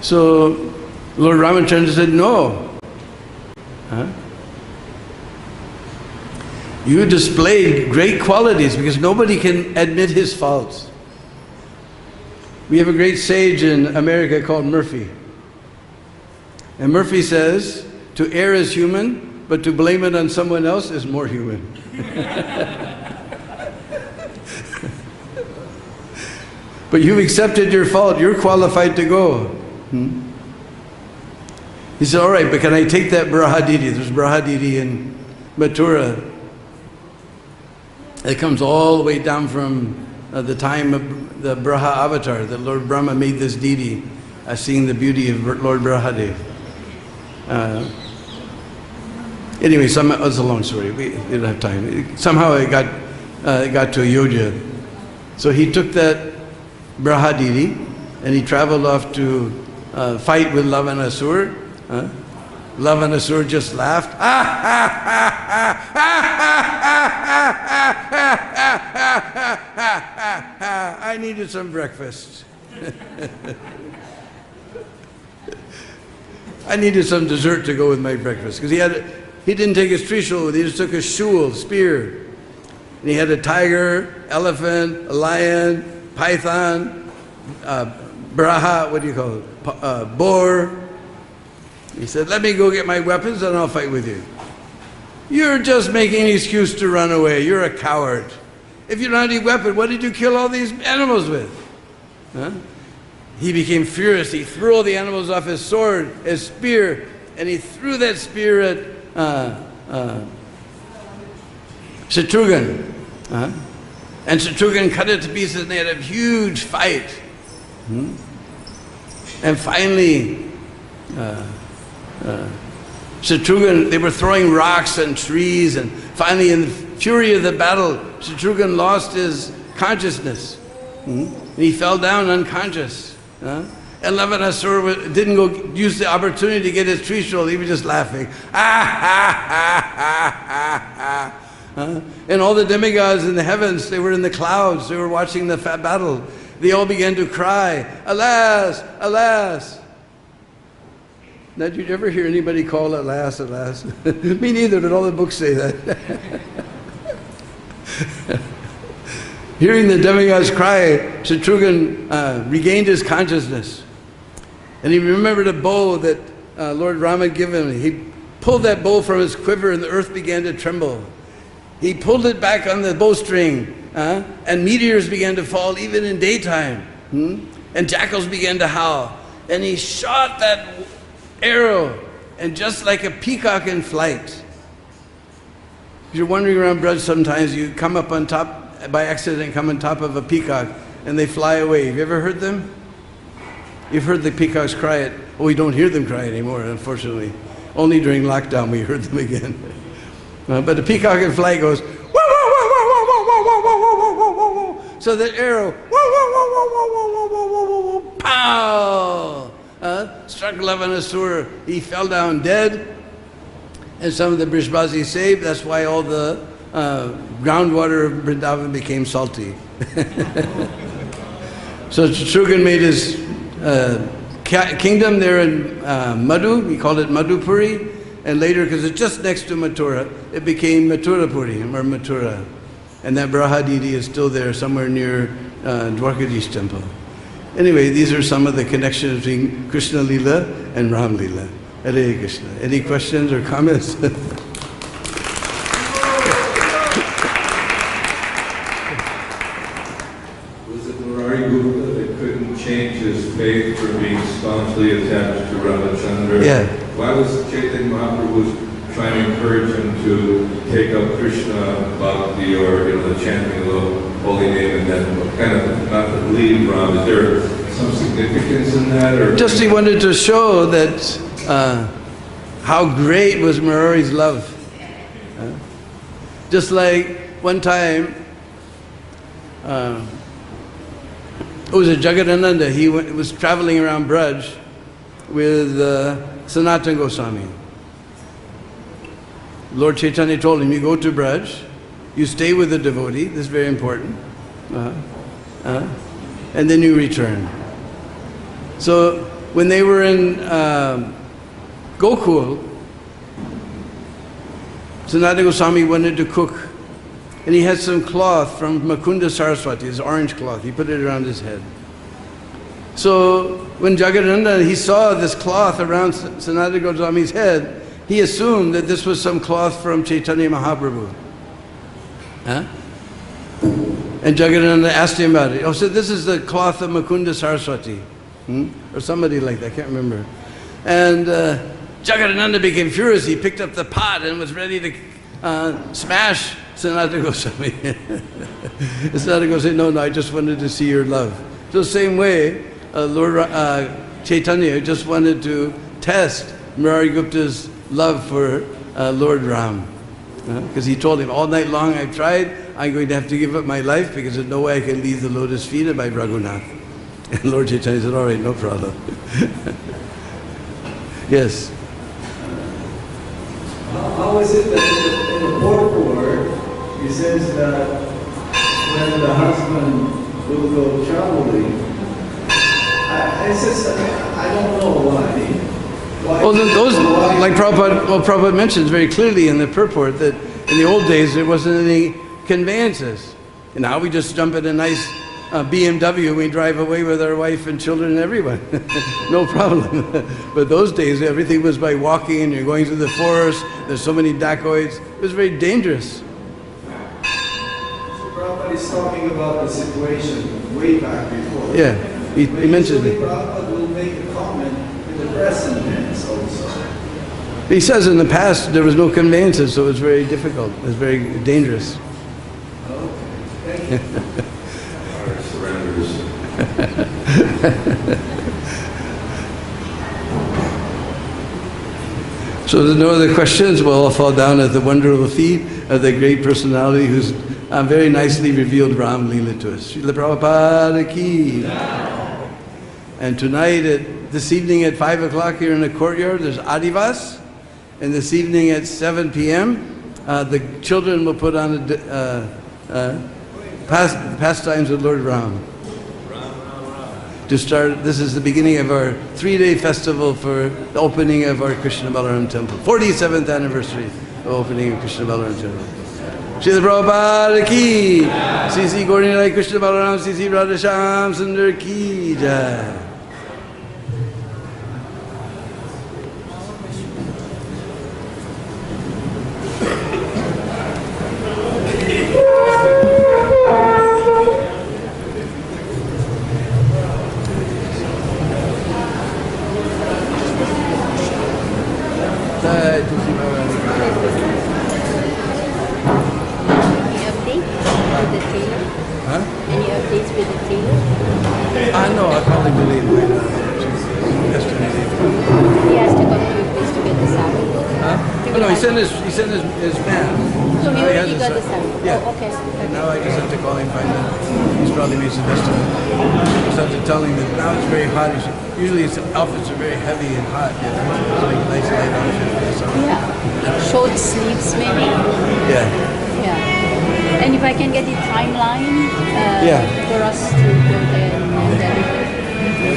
So Lord Ramachandra said, no. You displayed great qualities because nobody can admit his faults. We have a great sage in America called Murphy. And Murphy says, to err is human, but to blame it on someone else is more human. But you've accepted your fault, you're qualified to go. He said, all right, but can I take that Brahaditi? There's Brahaditi in Mathura. It comes all the way down from the time of the Braha avatar, that Lord Brahma made this deity, seeing the beauty of Lord Brahadev. Anyway, it's a long story, we didn't have time. Somehow it got to Ayodhya. So he took that Brahaditi and he traveled off to fight with Lavanasur. Lavanasur just laughed. I needed some breakfast. I needed some dessert to go with my breakfast, because he didn't take his trishul, he just took a shul, spear. And he had a tiger, elephant, a lion, python, braha, what do you call it, boar. He said, let me go get my weapons and I'll fight with you. You're just making an excuse to run away. You're a coward. If you don't have any weapon, what did you kill all these animals with? He became furious. He threw all the animals off his sword, his spear, and he threw that spear at Shatrughan. And Shatrughan cut it to pieces, and they had a huge fight. And finally, Shatrughan, they were throwing rocks and trees, and finally in the fury of the battle, Shatrughan lost his consciousness. And he fell down unconscious. And Lavanasura didn't go use the opportunity to get his Trishul. He was just laughing. And all the demigods in the heavens, they were in the clouds. They were watching the battle. They all began to cry, "Alas, alas!" Now, did you ever hear anybody call "alas, alas"? Me neither, but all the books say that. Hearing the demigods cry, Shatrughna regained his consciousness. And he remembered a bow that Lord Rama had given him. He pulled that bow from his quiver and the earth began to tremble. He pulled it back on the bowstring and meteors began to fall even in daytime. And jackals began to howl. And he shot that arrow, and just like a peacock in flight. You're wandering around Braj sometimes, you come up on top, by accident come on top of a peacock and they fly away. Have you ever heard them? You've heard the peacocks cry. Oh, we don't hear them cry anymore, unfortunately. Only during lockdown we heard them again. But the peacock in flight goes, wah, wah, wah, wah, wah, wah, wah, wah, wah, wah, wah, wah, wah. So the arrow, wah, wah, wah, wah, wah, wah, wah, wah, wah, wah, pow! Struck Lavanasura. He fell down dead. And some of the Brishbazis saved. That's why all the groundwater of Vrindavan became salty. So Shatrughna made his kingdom there in Madhu. He called it Madhupuri. And later, because it's just next to Mathura, it became Mathurapuri or Mathura. And that Brahadidi is still there somewhere near Dwarkadish temple. Anyway, these are some of the connections between Krishna Lila and Ram Lila. Hare Krishna. Any questions or comments? Was it Murari Gupta that couldn't change his faith from being staunchly attached to Ramachandra? Yeah. Why was Chaitanya Mahaprabhu trying to encourage him to take up Krishna bhakti or the chanting of the holy name and then kind of not to leave Ram? Is there some significance in that? Or Just he wanted to show that how great was Murari's love. Just like one time, it was a Jagadananda. He was traveling around Braj with Sanatana Goswami. Lord Chaitanya told him, you go to Braj, you stay with the devotee, this is very important, and then you return. So when they were in Gokul, Sanatana Goswami wanted to cook, and he had some cloth from Makunda Saraswati, his orange cloth. He put it around his head. So when Jagadananda, he saw this cloth around Sanatana Goswami's head, he assumed that this was some cloth from Chaitanya Mahaprabhu. And Jagadananda asked him about it. Oh, so this is the cloth of Makunda Saraswati. Or somebody like that, I can't remember. And Jagadananda became furious. He picked up the pot and was ready to smash Sanatana Goswami. Sanatana Goswami, no, I just wanted to see your love. So same way, Lord Chaitanya just wanted to test Murari Gupta's love for Lord Ram. Because he told him, all night long I've tried, I'm going to have to give up my life because there's no way I can leave the lotus feet of my Raghunath. And Lord Chaitanya said, all right, no problem. Yes? How is it that in the purport, he says that when the husband will go traveling, I don't know why. Well, those, like Prabhupada mentions very clearly in the purport that in the old days there wasn't any conveyances. And now we just jump in a nice BMW and we drive away with our wife and children and everyone. No problem. But those days everything was by walking and you're going through the forest, there's so many dacoits. It was very dangerous. So Prabhupada is talking about the situation way back before. Yeah, he mentions it. Prabhupada will make a comment in the present tense also. He says in the past there was no conveyances, so it was very difficult. It was very dangerous. Okay, thank you. So there's no other questions. We'll all fall down at the wonderful feet of the great personality who's very nicely revealed Ram Leela to us. Srila Prabhupada ki. And tonight, this evening at 5 o'clock here in the courtyard, there's Adivas. And this evening at 7 p.m., the children will put on pastimes of Lord Ram. To start, this is the beginning of our 3-day festival for the opening of our Krishna Balaram temple. 47th anniversary of opening of Krishna Balaram temple. Srila Prabhupada ki, C.C. Gauri Krishna Balaram, C.C. Radhasham Sundar ki jai. He sent his man. So he already got the son. son? Yeah. Oh, okay. And now I just have to call him, find out. He's probably made some best of it. I just have to tell him that now it's very hot. Usually his outfits are very heavy and hot. Yeah, it's like a nice light outfit for the summer. Yeah. Short sleeves maybe? Yeah. Yeah. And if I can get the timeline for us to go there and then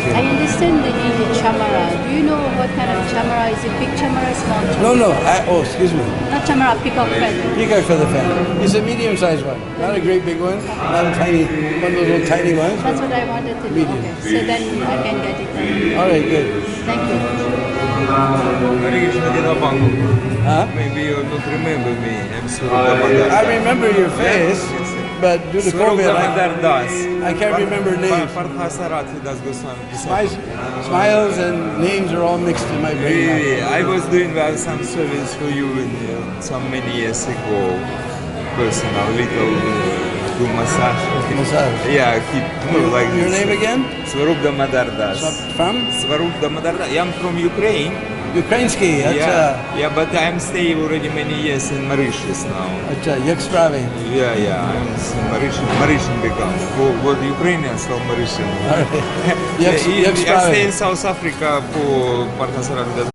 I understand they need a chamara. Do you know what kind of chamara? Is it big chamara, small chamara? No. Excuse me. Not chamara, peacock feather. Peacock feather fan. It's a medium-sized one. Not a great big one. Not a tiny, one of those little tiny ones. That's what I wanted to do. Medium. Okay. So then I can get it then. All right, good. Thank you. Maybe you don't remember me. I'm sorry. I remember your face, but due to COVID, I can't remember names. Smiles and names are all mixed in my brain. I was doing some service for you some many years ago. Personal, little do massage. Yeah, keep like Your name again? Swarup Damodar Das. From? Swarup Damodar Das. I'm from Ukraine. Ukrainsky, yeah, but I'm staying already many years in Mauritius now. Yeah, I'm Mauritian become. What Ukrainians from Mauritius. I stay in South Africa for Partner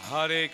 Hare